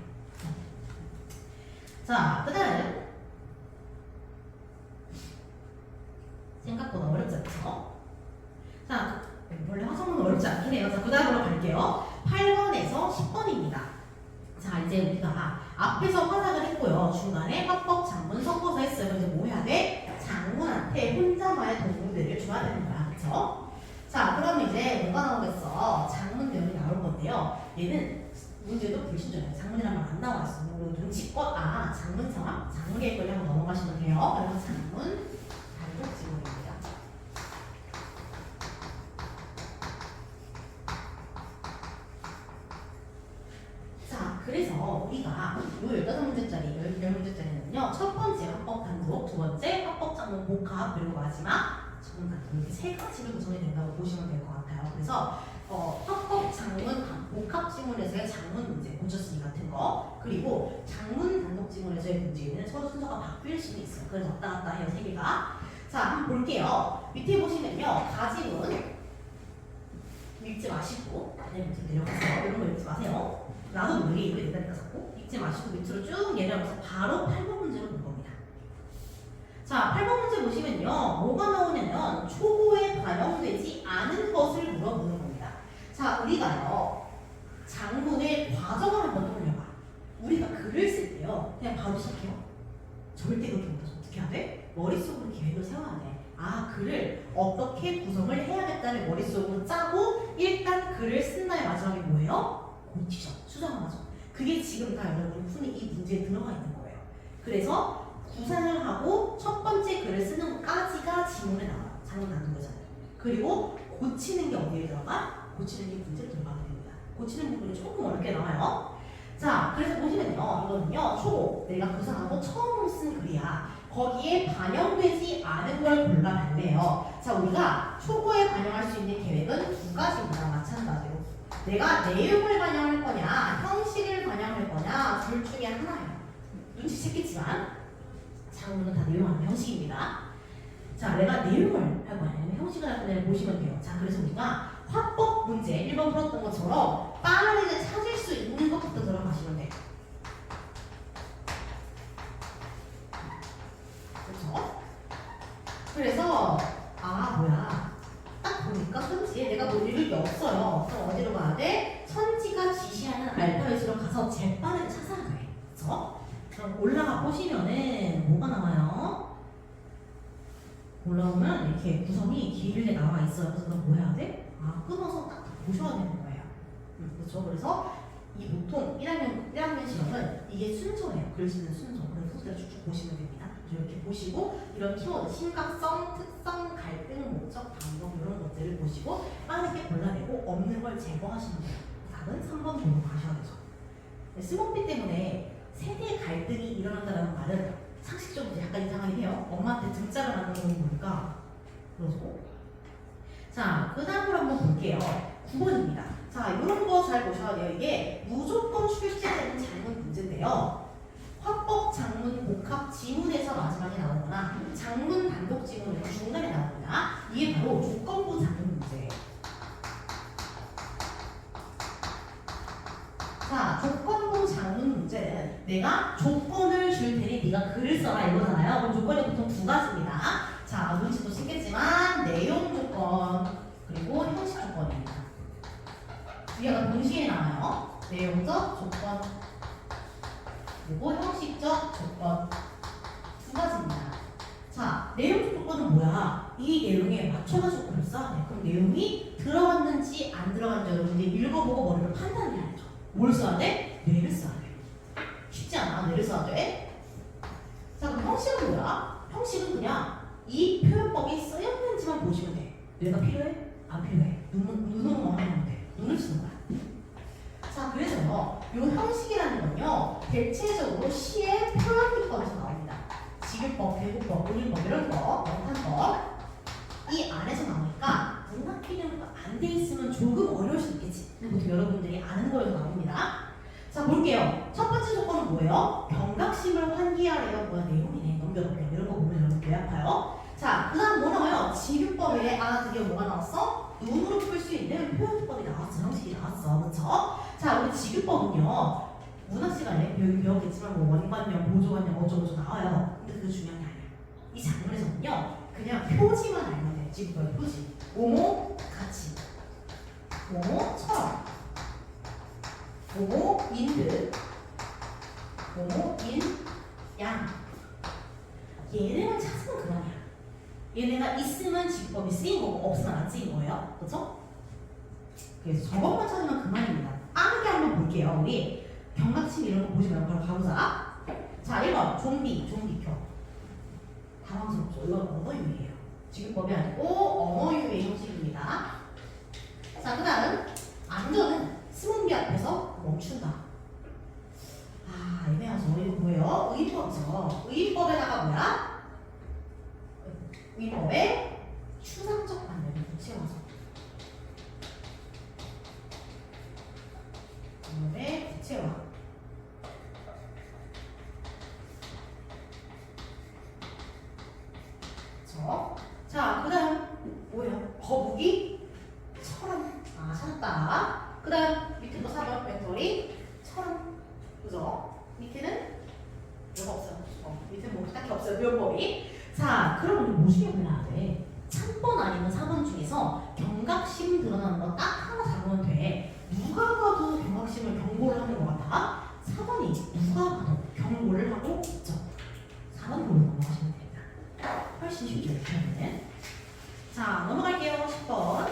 자, 그 다음 얘는 문제도 불신전해요. 장문이란 말 안 나와있어. 그리고 눈치껏 장문 상황, 장문 계획을 한번 넘어가시면 돼요. 그래서 장문 단독 지문입니다. 자, 그래서 우리가 요 15문제짜리, 10문제짜리는요, 첫 번째 합법 단독, 두 번째 합법 장문 복합, 그리고 마지막 장문 단독, 이렇게 세 가지로 구성이 된다고 보시면 될 것 같아요. 그래서 합법 장문 복합 지문에서의 장문 문제, 고쳤으니 같은 거, 그리고 장문 단독 지문에서의 문제는 서로 순서가 바뀔 수는 있어요. 그래서 왔다 갔다 해요, 세 개가. 자, 한번 볼게요. 밑에 보시면요, 가지문 읽지 마시고, 네, 밑으로 내려가세요. 이런 거 읽지 마세요. 나도 모르게 이거 읽다니까 자꾸 읽지 마시고 밑으로 쭉 내려가서 바로 8번 문제로 볼 겁니다. 자, 8번 문제 보시면요, 뭐가 나오냐면 초고에 반영되지 않은 것을 물어보는 겁니다. 자, 우리가요, 장문의 과정을 한번 떠올려봐. 우리가 글을 쓸 때요, 그냥 바로 시작해요. 절대 그렇게 못해서 어떻게 해야 돼? 머릿속으로 계획을 세워야 돼. 글을 어떻게 구성을 해야겠다는 머릿속으로 짜고 일단 글을 쓴 다음에 마지막에 뭐예요? 고치죠. 수정하죠. 그게 지금 다 여러분 푼이 이 문제에 들어가 있는 거예요. 그래서 구상을 하고 첫 번째 글을 쓰는 것까지가 지문에 나와요. 장문 단독이잖아요. 그리고 고치는 게 어디에 들어가? 고치는 게 문제에 들어가게 됩니다. 고치는 부분이 조금 어렵게 나와요. 자, 그래서 보시면요, 이거는요, 초고 내가 구상하고 처음 쓴 글이야. 거기에 반영되지 않은 걸 골라봤네요. 자, 우리가 초고에 반영할 수 있는 계획은 두 가지입니다. 마찬가지로 내가 내용을 반영할 거냐, 형식을 반영할 거냐, 둘 중에 하나예요. 눈치챘겠지만 장문은 다 내용하는 형식입니다. 자, 내가 내용을 할 거냐, 아니면 형식을 할 거냐를 보시면 돼요. 자, 그래서 우리가 화법 문제 1번 풀었던 것처럼 빠르게 찾을 수 있는 것부터 들어가시면 돼요. 그렇죠? 그래서 뭐야, 딱 보니까 선지에 내가 뭐 읽을 게 없어요. 그럼 어디로 가야 돼? 선지가 지시하는 알파벳으로 가서 재빠르게 찾아야 돼. 그렇죠? 그럼 올라가 보시면은 뭐가 나와요? 올라오면 이렇게 구성이 길게 나와 있어요. 그래서 너 뭐 해야 돼? 끊어서 딱 보셔야 되는 거예요. 그렇죠? 그래서 이 보통 1학년 시험은 이게 순서예요. 글 쓰는 순서. 그래서 소스를 쭉쭉 보시면 됩니다. 이렇게 보시고 이런 키워드, 심각성, 특성, 갈등, 목적, 방법 이런 것들을 보시고 빠르게 골라내고 없는 걸 제거하시면 돼요. 답은 3번 보고 가셔야 되죠. 스모피 때문에 세대 갈등이 일어난다는 말은 상식적으로 약간 이상하긴 해요. 엄마한테 등짝을 맞는 건 뭘까? 그러고 자, 그 다음으로 한번 볼게요. 9번입니다. 자, 이런 거 잘 보셔야 돼요. 이게 무조건 출제되는 장문 문제인데요. 화법 장문 복합 지문에서 마지막에 나오거나 장문 단독 지문에서 중간에 나오거나 이게 바로 조건부 장문 문제예요. 자, 조건부 장문 문제는 내가 조건을 줄 테니 네가 글을 써라 이거잖아요. 그럼 조건이 보통 두 가지입니다. 자, 눈치도 챙겼지만 내용 조건 그리고 형식 조건입니다. 위에가 동시에 나와요. 내용적 조건 그리고 형식적 조건 두 가지입니다. 자, 내용적 조건은 뭐야? 이 내용에 맞춰가지고 글을 써야 돼. 그럼 내용이 들어갔는지 안 들어갔는지 여러분들이 읽어보고 머리를 판단해야죠. 뭘 써야 돼? 뇌를 써야 돼. 쉽지 않아. 뇌를 써야 돼. 자, 그럼 형식은 뭐야? 형식은 그냥 이 표현법이 쓰였는지만 보시면 돼. 뇌가 필요해? 안 필요해. 눈으로만 하면 돼. 눈을 쓰는 거야. 자, 그래서요, 요 형식이라는 건요, 대체적으로 시의 표현기법에서 나옵니다. 지규법, 배구법, 의리법 이런 거, 명탄법 이 안에서 나오니까 문학 기능도 안 돼 있으면 조금 어려울 수 있겠지. 보통 여러분들이 아는 거에서 나옵니다. 자, 볼게요. 첫 번째 조건은 뭐예요? 경각심을 환기하래요. 뭐야, 내용이네. 넘겨넘겨. 이런 거 보면 여러분 배 아파요. 자, 그 다음 뭐 나와요? 지규법에 드디어 뭐가 나왔어? 눈으로 풀 수 있는 표현법이 나왔어. 형식이 나왔어. 그쵸? 자, 우리 지규법은요, 문학 시간에 배웠겠지만 뭐 원관령, 보조관령 어쩌고저쩌고 나와요. 근데 그게 중요한 게 아니야. 이 장문에서는요, 그냥 표지만 알면 돼. 지구별 표지. 오모 같이, 오모처럼, 오모 인듯, 오모 인양. 얘네만 찾으면 그만이야. 얘네가 있으면 지구법이 쓰인 거고 없으면 안 쓰인 거예요. 그렇죠? 그래서 저것만 찾으면 그만입니다. 빠르게 한번 볼게요. 우리 경각심 이런 거 보지 말고 바로 가보자. 자, 1번 좀비표. 당황스럽죠. 이건 언어유희예요. 지금법이 아니고 언어유희 형식입니다. 자, 그 다음 안전은 스문비 앞에서 멈춘다. 아, 애매하죠. 이거 뭐예요? 의법이죠. 의법에다가 뭐야? 의법에 추상적 관계를 붙여서 의법에 붙여와. 자, 그 다음 뭐예요? 거북이 철원. 아, 찾았다. 그 다음 밑에도 4번 배터리 철원. 그죠? 밑에는 뭐가 없어요. 밑에는 뭐 딱히 없어요. 배워법이. 자, 그럼 우리 뭐 중요해야 돼? 3번 아니면 4번 중에서 경각심 드러나는 거 딱 하나 잡으면 돼. 누가 봐도 경각심을 경고를 하는 것 같아? 4번이 누가 봐도 경고를 하고 있죠. 4번 보고 넘어가시면 됩니다. 훨씬 쉽게 이렇게. 자, 넘어갈게요. 10번.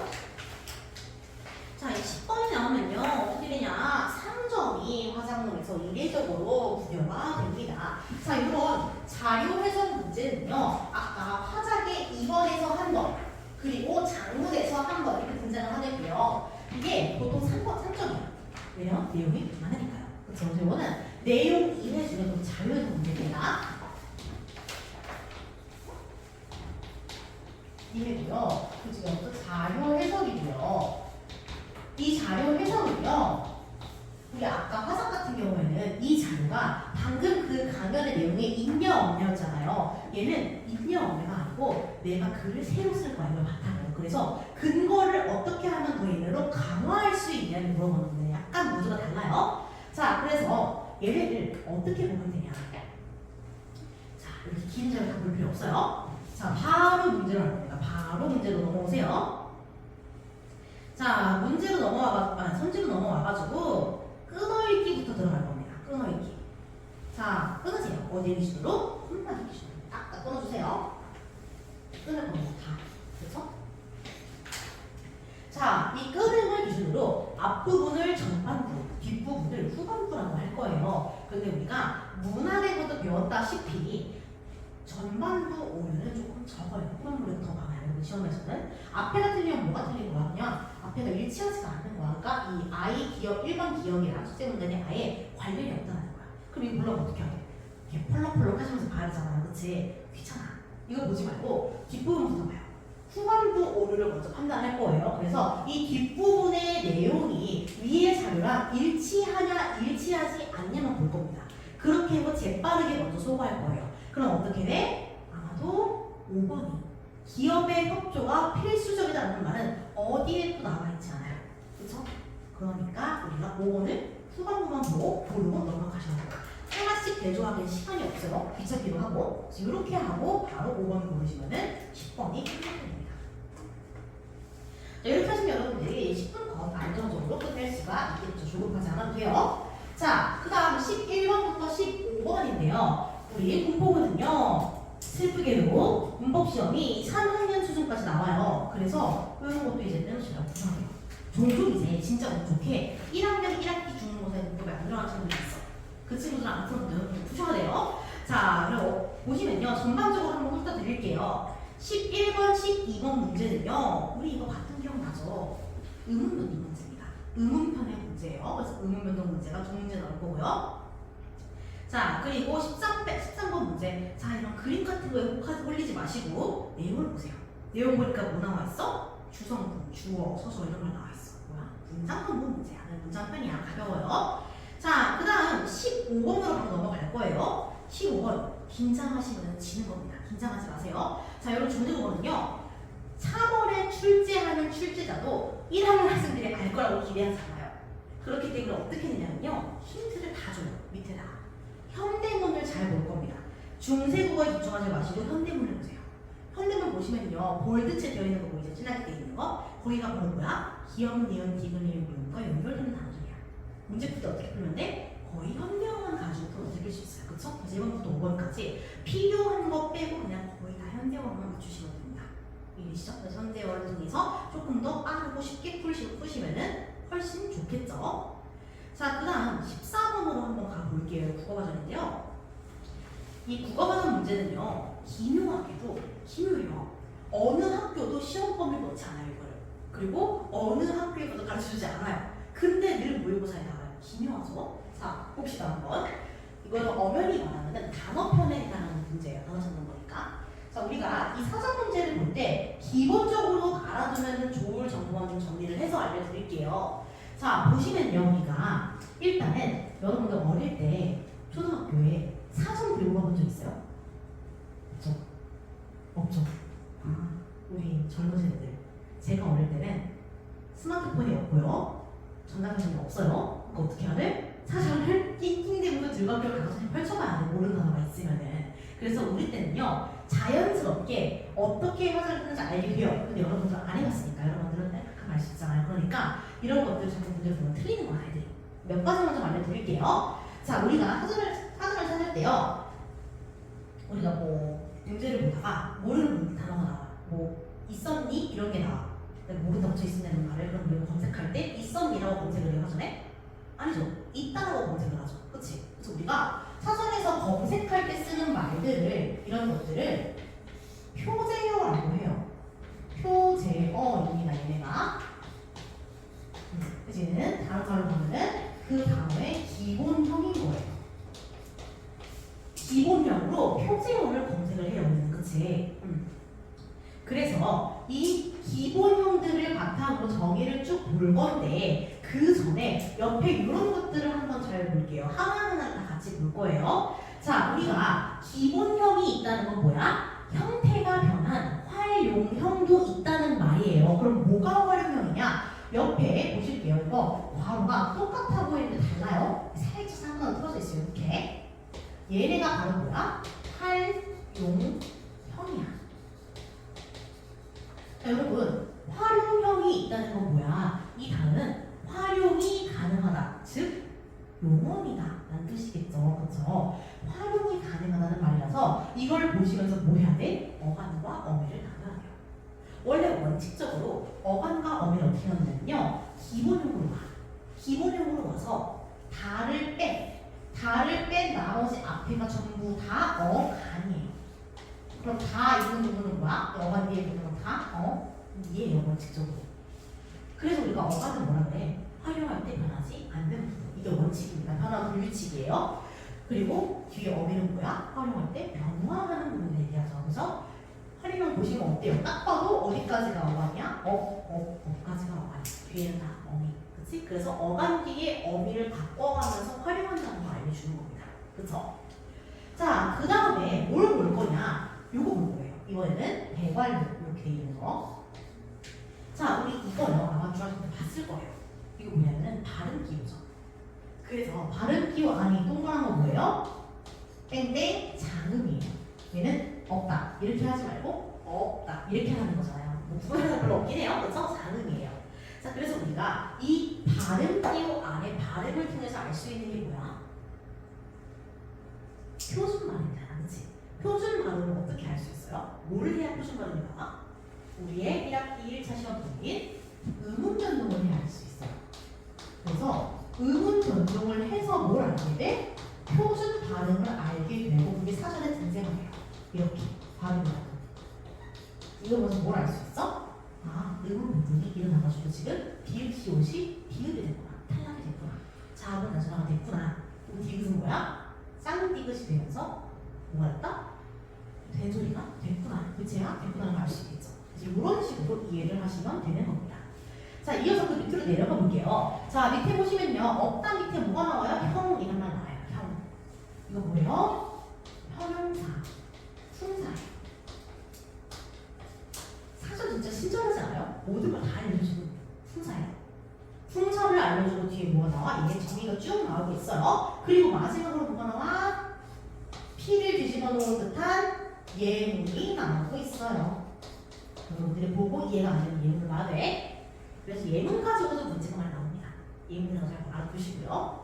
자, 이 10번이 나오면요. 어떻게 되냐? 3점이 화작물에서 이례적으로 부여가 됩니다. 자, 이런 자료 해석 문제는요. 아까 화작의 2번에서 한 번, 그리고 장문에서 한 번 이렇게 등장을 하겠고요. 이게 보통 3점이에요. 왜요? 내용이 많으니까요. 그렇죠? 이거는 내용 이외 중에도 자료 해석 문제입니다. 이해고요. 그 지금 또 자료 해석이고요. 이 자료 해석은요. 우리 아까 화상 같은 경우에는 이 자료가 방금 그 강연의 내용에 있냐 없냐였잖아요. 얘는 있냐 없냐가 아니고 내가 글을 새로 쓸 거야. 이걸 바탕으로. 그래서 근거를 어떻게 하면 더 얘네로 강화할 수 있냐를 물어보는데 약간 모두가 달라요. 자, 그래서 얘네를 어떻게 보면 되냐. 자, 이렇게 긴 자료 다 볼 필요 없어요. 자, 바로 문제로 할 겁니다. 바로 문제로 넘어오세요. 자, 문제로 선지로 넘어와가지고 끊어읽기부터 들어갈 겁니다. 끊어읽기. 자, 끊으세요. 어디 기준으로? 한마디 기준으로. 딱 끊어주세요. 끊을 겁니다. 다. 그렇죠? 자, 이 끊음을 기준으로 앞부분을 전반부, 뒷부분을 후반부라고 할 거예요. 근데 우리가 문학에서도 배웠다시피 전반부 오류는 조금 적어요. 후반부는 더 많아요. 시험에서는 앞에가 틀리면 뭐가 틀린 거야? 그냥 앞에가 일치하지가 않는 거야. 그러니까 이 I 기억 1번 기억이랑 숙제 문제는 아예 관련이 없다는 거야. 그럼 이거 몰라면 어떻게 하게? 이렇게 펄럭펄럭 하시면서 봐야 되잖아요. 그치? 귀찮아. 이거 보지 말고 뒷부분부터 봐요. 후반부 오류를 먼저 판단할 거예요. 그래서 이 뒷부분의 내용이 위의 자료랑 일치하냐 일치하지 않냐만 볼 겁니다. 그렇게 해서 재빠르게 먼저 소거할 거예요. 그럼 어떻게 돼? 아마도 5번이 기업의 협조가 필수적이다는 말은 어디에 또 나와 있지 않아요. 그렇죠? 그러니까 우리가 5번을 후반부만 보고 고르고 넘어가셔야 돼요. 하나씩 대조하기엔 시간이 없어요. 귀찮기도 하고. 이렇게 하고 바로 5번 고르시면은 10번이 끝납니다. 자, 이렇게 하시면 여러분들이 10분 더 안정적으로 끝낼 수가 있겠죠. 조급하지 않아도 돼요. 자, 그 다음 11번부터 15번인데요. 우리 문법은요. 슬프게도 문법시험이 3학년 수준까지 나와요. 그래서 이런 것도 이제 빼놓으시라고 부탁해요. 종종 이제 진짜 운 좋게 1학년 1학기 중간고사에 문법이 안 들어가는 친구들이 있어. 그 친구들은 앞으로도 푸셔야 돼요. 자, 그리고 보시면요. 전반적으로 한번 훑어드릴게요. 11번, 12번 문제는요. 우리 이거 봤던 기억나죠? 의문변동 문제입니다. 의문편의 문제예요. 그래서 의문변동 문제가 두 문제 나올 거고요. 자, 그리고 13번 문제. 자, 이런 그림 같은 거에 홀리지 마시고 내용을 보세요. 내용 보니까 뭐 나와 있어? 주성분, 주어, 서술 이런 거 나와 있어. 뭐야? 문장편문 문제야. 문장편이야. 가벼워요. 자, 그 다음 15번으로 바로 넘어갈 거예요. 15번. 긴장하시면 지는 겁니다. 긴장하지 마세요. 자, 여러분 중대국어는요. 3월에 출제하는 출제자도 1학년 학생들이 알 거라고 기대하지 않아요. 그렇기 때문에 어떻게 되냐면요. 힌트를 다 줘요. 밑에다가. 현대문을 잘 볼 겁니다. 중세국어에 집중하지 마시고 현대문을 보세요. 현대문 보시면요. 볼드체 되어 있는 거 보이죠? 진하게 되어 있는 거. 거기가 바로 뭐야? 기억, 니은, 디귿, 리을, 과 연결되는 단어들이야. 문제 풀 때 어떻게 풀면 돼? 거의 현대어만 가지고 풀어드릴 수 있어요. 그쵸? 그래서 1번부터 5번까지 필요한 거 빼고 그냥 거의 다 현대어만 맞추시면 됩니다. 이해되시죠? 그래서 현대어를 통해서 조금 더 빠르고 쉽게 푸시면은 훨씬 좋겠죠? 자, 그 다음 14번으로 한번 가볼게요. 국어과정인데요. 이 국어과정 문제는요, 기묘하게도 기묘해요. 어느 학교도 시험 범위 넣지 않아요, 이거를. 그리고 어느 학교에서도 가르쳐주지 않아요. 근데 늘 모의고사에 나와요. 기묘하죠? 자, 봅시다 한번. 이거는 엄연히 말하면 단어편에 해당하는 문제예요. 단어 찾는 거니까. 자, 우리가 이 사전 문제를 볼 때 기본적으로 알아두면 좋을 정보만 좀 정리를 해서 알려드릴게요. 자, 보시면요, 우리가 일단은 여러분들 어릴 때 초등학교에 사전 배워본 적 있어요? 없죠? 없죠? 아, 우리 젊은 세대들. 제가 어릴 때는 스마트폰이 없고요. 전자기기는 없어요. 그거 어떻게 해야 돼? 사전을 낑낑대면서 들과교를 가서 펼쳐봐야 돼. 모르는 단어가 있으면은. 그래서 우리 때는요, 자연스럽게 어떻게 화장을 하는지 알게 돼요. 근데 여러분들 안 해봤으니까 여러분들은 딱 알 수 있잖아요. 그러니까 이런 것들 자꾸 문제 보면 틀리는 거야, 아이들이. 몇 가지만 좀 알려드릴게요. 자, 우리가 사전을 찾을 때요, 우리가 뭐 문제를 보다가 모르는 단어가 나와. 뭐 있었니? 이런 게 나와. 모른다 붙여 있으면 말을 그럼 우리가 검색할 때 있었니라고 검색을 해요, 사전에? 아니죠. 있다라고 검색을 하죠. 그치? 그래서 우리가 사전에서 검색할 때 쓰는 말들을, 이런 것들을 표제어라고 해요. 표제어입니다, 얘네가. 그치는 다른 말로 보면은 그 단어의 기본형인 거예요. 기본형으로 표제어를 검색을 해요, 우리는. 그치? 그래서 이 기본형들을 바탕으로 정의를 쭉 볼 건데 그 전에 옆에 이런 것들을 한번 잘 볼게요. 하나하나 다 같이 볼 거예요. 자, 우리가 기본형이 있다는 건 뭐야? 형태가 변한 활용형도 있다는 말이에요. 그럼 뭐가 활용형이냐? 옆에 보실게요. 이거 괄호가 똑같아 보이는데 달라요. 살짝 상관은 틀어져 있어요. 이렇게. 얘네가 바로 뭐야? 활용형이야. 자, 여러분, 활용형이 있다는 건 뭐야? 이 단어는 활용이 가능하다. 즉, 용언이다. 라는 뜻이겠죠. 그쵸? 활용이 가능하다는 말이라서 이걸 보시면서 뭐 해야 돼? 어간과 어미를 나눠야 돼요. 원래 원칙적으로 어간과 어미를 어떻게 나누냐면요, 기본형으로 와. 기본형으로 와서 다를 뺀 나머지 앞에가 전부 다 어간이에요. 그럼 다 있는 부분은 뭐야? 어간 뒤에 있는 건 다 이에요, 원칙적으로. 그래서 우리가 어간은 뭐라 그래? 활용할 때 변하지 않는 부분. 이게 원칙입니다. 변화 불규칙이에요. 그리고 뒤에 어미는 뭐야? 활용할 때 변화하는 부분을 얘기하죠. 그래서 활용을 보시면 어때요? 딱 봐도 어디까지가 어간이야? 어까지가 어간. 뒤에는 다 어미. 그치? 그래서 어간 뒤에 어미를 바꿔가면서 활용한다는 걸 알려주는 겁니다. 그쵸? 자, 그 다음에 뭘 볼 거냐? 요거 볼 거예요. 이번에는 대괄호 이렇게 돼 있는 거. 자, 우리 이거요. 아마 중학생 때 봤을 거예요. 이거 뭐냐면은 발음 기호죠. 그래서 발음 기호 안에 동그란 거 뭐예요? 땡땡 장음이에요. 얘는 없다. 이렇게 하지 말고 없다. 이렇게 하는 거잖아요. 뭐 구분해서 별로 없긴 해요. 그래서 장음이에요. 자, 그래서 우리가 이 발음 기호 안에 발음을 통해서 알 수 있는 게 뭐야? 표준 발음이잖아, 그치? 표준 발음을 어떻게 알 수 있어요? 뭘 해야 표준 발음이 나와? 우리의 1학기 1차 시험 중인 의문 변동을 해야 알 수 있어요. 그래서 의문 변동을 해서 뭘 알게 돼? 표준 발음을 알게 되고 그게 사전에 등장해요. 이렇게 발음이 나고. 이거 보면서 뭘 알 수 있어? 아, 의문 변동이 일어나가지고 지금 비읍 시옷이 비읍이 됐구나. 탈락이 됐구나. 자음은 나중에 됐구나. 그럼 디귿은 뭐야? 쌍디귿이 되면서 뭐가 됐다? 된소리가 됐구나. 그치야? 됐구나를 알 수 있겠죠. 이런 식으로 이해를 하시면 되는 겁니다. 자, 이어서 그 밑으로 내려가 볼게요. 자, 밑에 보시면요. 없다 밑에 뭐가 나와요? 형 이런 말 나와요. 형. 이거 뭐예요? 형용사. 품사예요. 사실 진짜 친절하지 않아요? 모든 걸 다 알려주는 품사예요. 품사를 알려주고 뒤에 뭐가 나와? 이게 정의가 쭉 나오고 있어요. 그리고 마지막으로 뭐가 나와? 피를 뒤집어 놓은 듯한 예문이 나오고 있어요. 여러분들이 보고 이해가 안 되는 예문을 봐야 돼. 그래서 예문 가지고도 문제가 많이 나옵니다. 예문이라고 잘 알아두시고요.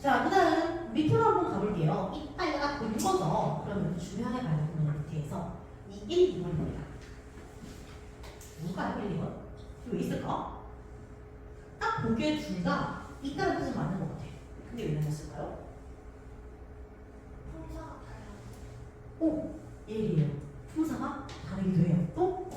자, 그 다음 밑으로 한번 가볼게요. 이따가 본 거죠. 그러면 중요하게 봐야 되는 부분은 밑에서 이 1, 2번입니다. 누가 1, 2번? 이거 있을까? 딱 보기에 둘 다 있다는 뜻은 맞는 것 같아. 근데 왜 남았을까요? 품사 같아요. 오, 얘기해요. 품사가 다르기도 해요. 또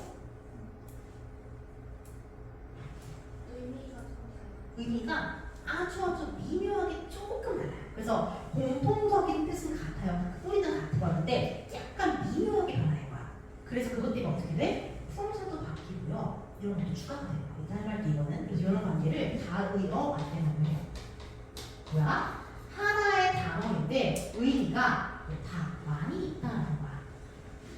의미가 달라요. 의미가 아주 미묘하게 조금 달라요. 그래서 공통적인 뜻은 같아요. 뿌리는 같은 거였는데 약간 미묘하게 변화해 봐. 그래서 그것 때문에 어떻게 돼? 품사도 바뀌고요. 이런 것도 추가가 돼요. 일단 할게 이거는. 그래서 이런 관계를 다의어 안되는 해요. 뭐야? 하나의 단어인데 의미가 다 많이 있다는 거야.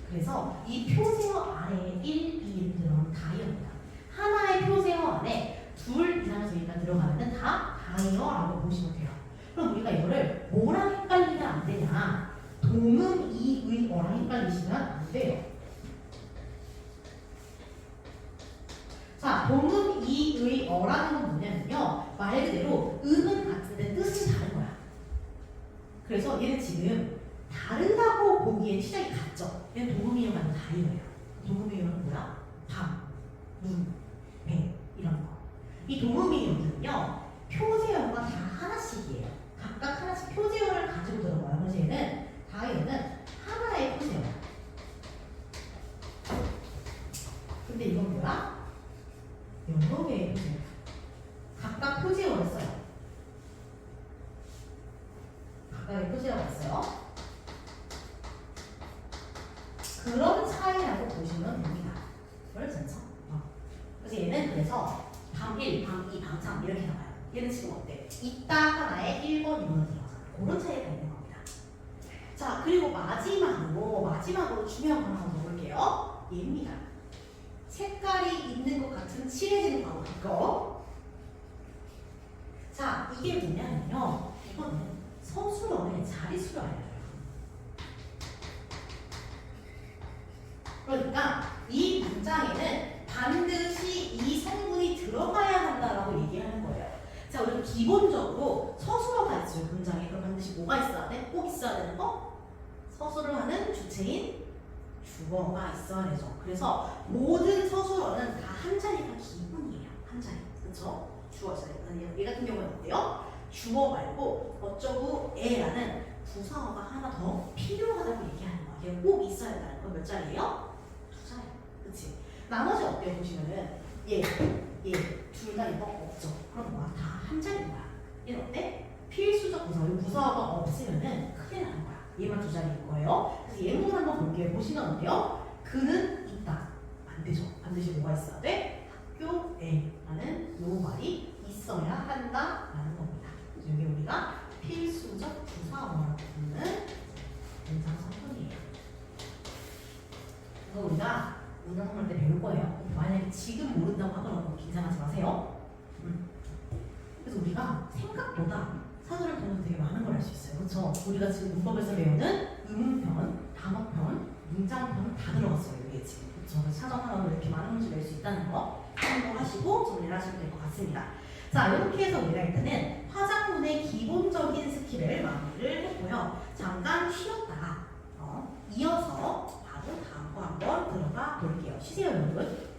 그래서 이 표세어 아래에 1, 2를 들어가면 다이어입니다. 하나의 표세어 안에 둘 이상에서 일단 들어가면 다 다이어라고 보시면 돼요. 그럼 우리가 이거를 뭐랑 헷갈리면 안 되냐? 동음, 이, 어랑 헷갈리시면 안 돼요. 자, 동음, 이, 어라는 건 뭐냐면요. 말 그대로 음은 같은데 뜻이 다른 거야. 그래서 얘는 지금 다르다고 보기엔 시작이 같죠. 얘는 동음이어가 아니라 다이어예요. 동음이어는 뭐야? 밤, 눈, 배 이런 거. 이 동음이어는요 표제어가 다 하나씩이에요. 각각 하나씩 표제어를 가지고 들어가요. 그래서 얘는 다이어는 하나의 표제어야. 근데 이건 뭐야? 여러 개의 표제어. 각각 표제어를 써요. 각각의 표제어가 있어요. 그런 차이라고 보시면 됩니다. 그렇지 않죠? 그래서 얘는 그래서 방 1, 방 2, 방 3 이렇게 나와요. 얘는 지금 어때? 이따 하나에 1번, 2번을 들어가잖아. 그런 차이가 있는 겁니다. 자, 그리고 마지막으로 중요한 거 하나 더 볼게요. 얘입니다. 색깔이 있는 것 같은 칠해지는 방법 이거. 자, 이게 뭐냐면요. 이거는 서술어의 자리수를 알려줘요. 그러니까 이 문장에는 반드시 이 성분이 들어가야 한다라고 얘기하는 거예요. 자, 우리가 기본적으로 서술어가 있어요. 문장에. 그럼 반드시 뭐가 있어야 돼? 꼭 있어야 되는 거? 서술을 하는 주체인 주어가 있어야 되죠. 그래서 모든 서술어는 다 한 자리가 기본이에요. 한 자리. 그렇죠? 주어 자리. 얘 같은 경우는 어때요? 주어 말고 어쩌고 애라는 부사어가 하나 더 필요하다고 얘기하는 거야. 얘 꼭 있어야 된다는 건 몇 자리예요? 두 자리. 그치? 나머지 어때요? 보시면은 둘 다 이거 없죠. 그럼 뭐야? 다 한 자리인 거야. 얘는 어때? 필수적 부사어. 이 부사어가 없으면은 큰일 나는 거야. 얘만 두 자리인 거예요. 그래서 예문 한번 볼게요. 보시면 어때요? 그는 있다. 안 되죠. 반드시 뭐가 있어야 돼? 학교에라는 요 말이 있어야 한다라는 겁니다. 그래서 여기 우리가 필수적 부사어라고 부르는 문장 성분이에요. 이거 우리가 문장 성분할 때 배울 거예요. 만약에 지금 모른다고 하더라도 긴장하지 마세요. 그래서 우리가 생각보다 사전을 보면 되게 많은 걸 알 수 있어요. 그렇죠? 우리가 지금 문법에서 배우는 의문편, 단어편, 문장편 다 들어갔어요. 여기에 지금. 그렇죠? 그래서 사전 하나로 이렇게 많은 문제를 낼 수 있다는 거 참고하시고 정리를 하시면 될 것 같습니다. 자, 이렇게 해서 우리가 일단은 화작문의 기본적인 스킬을 마무리를 했고요. 잠깐 쉬었다가 이어서 바로 다음 거 한번 들어가 볼게요. 쉬세요, 여러분.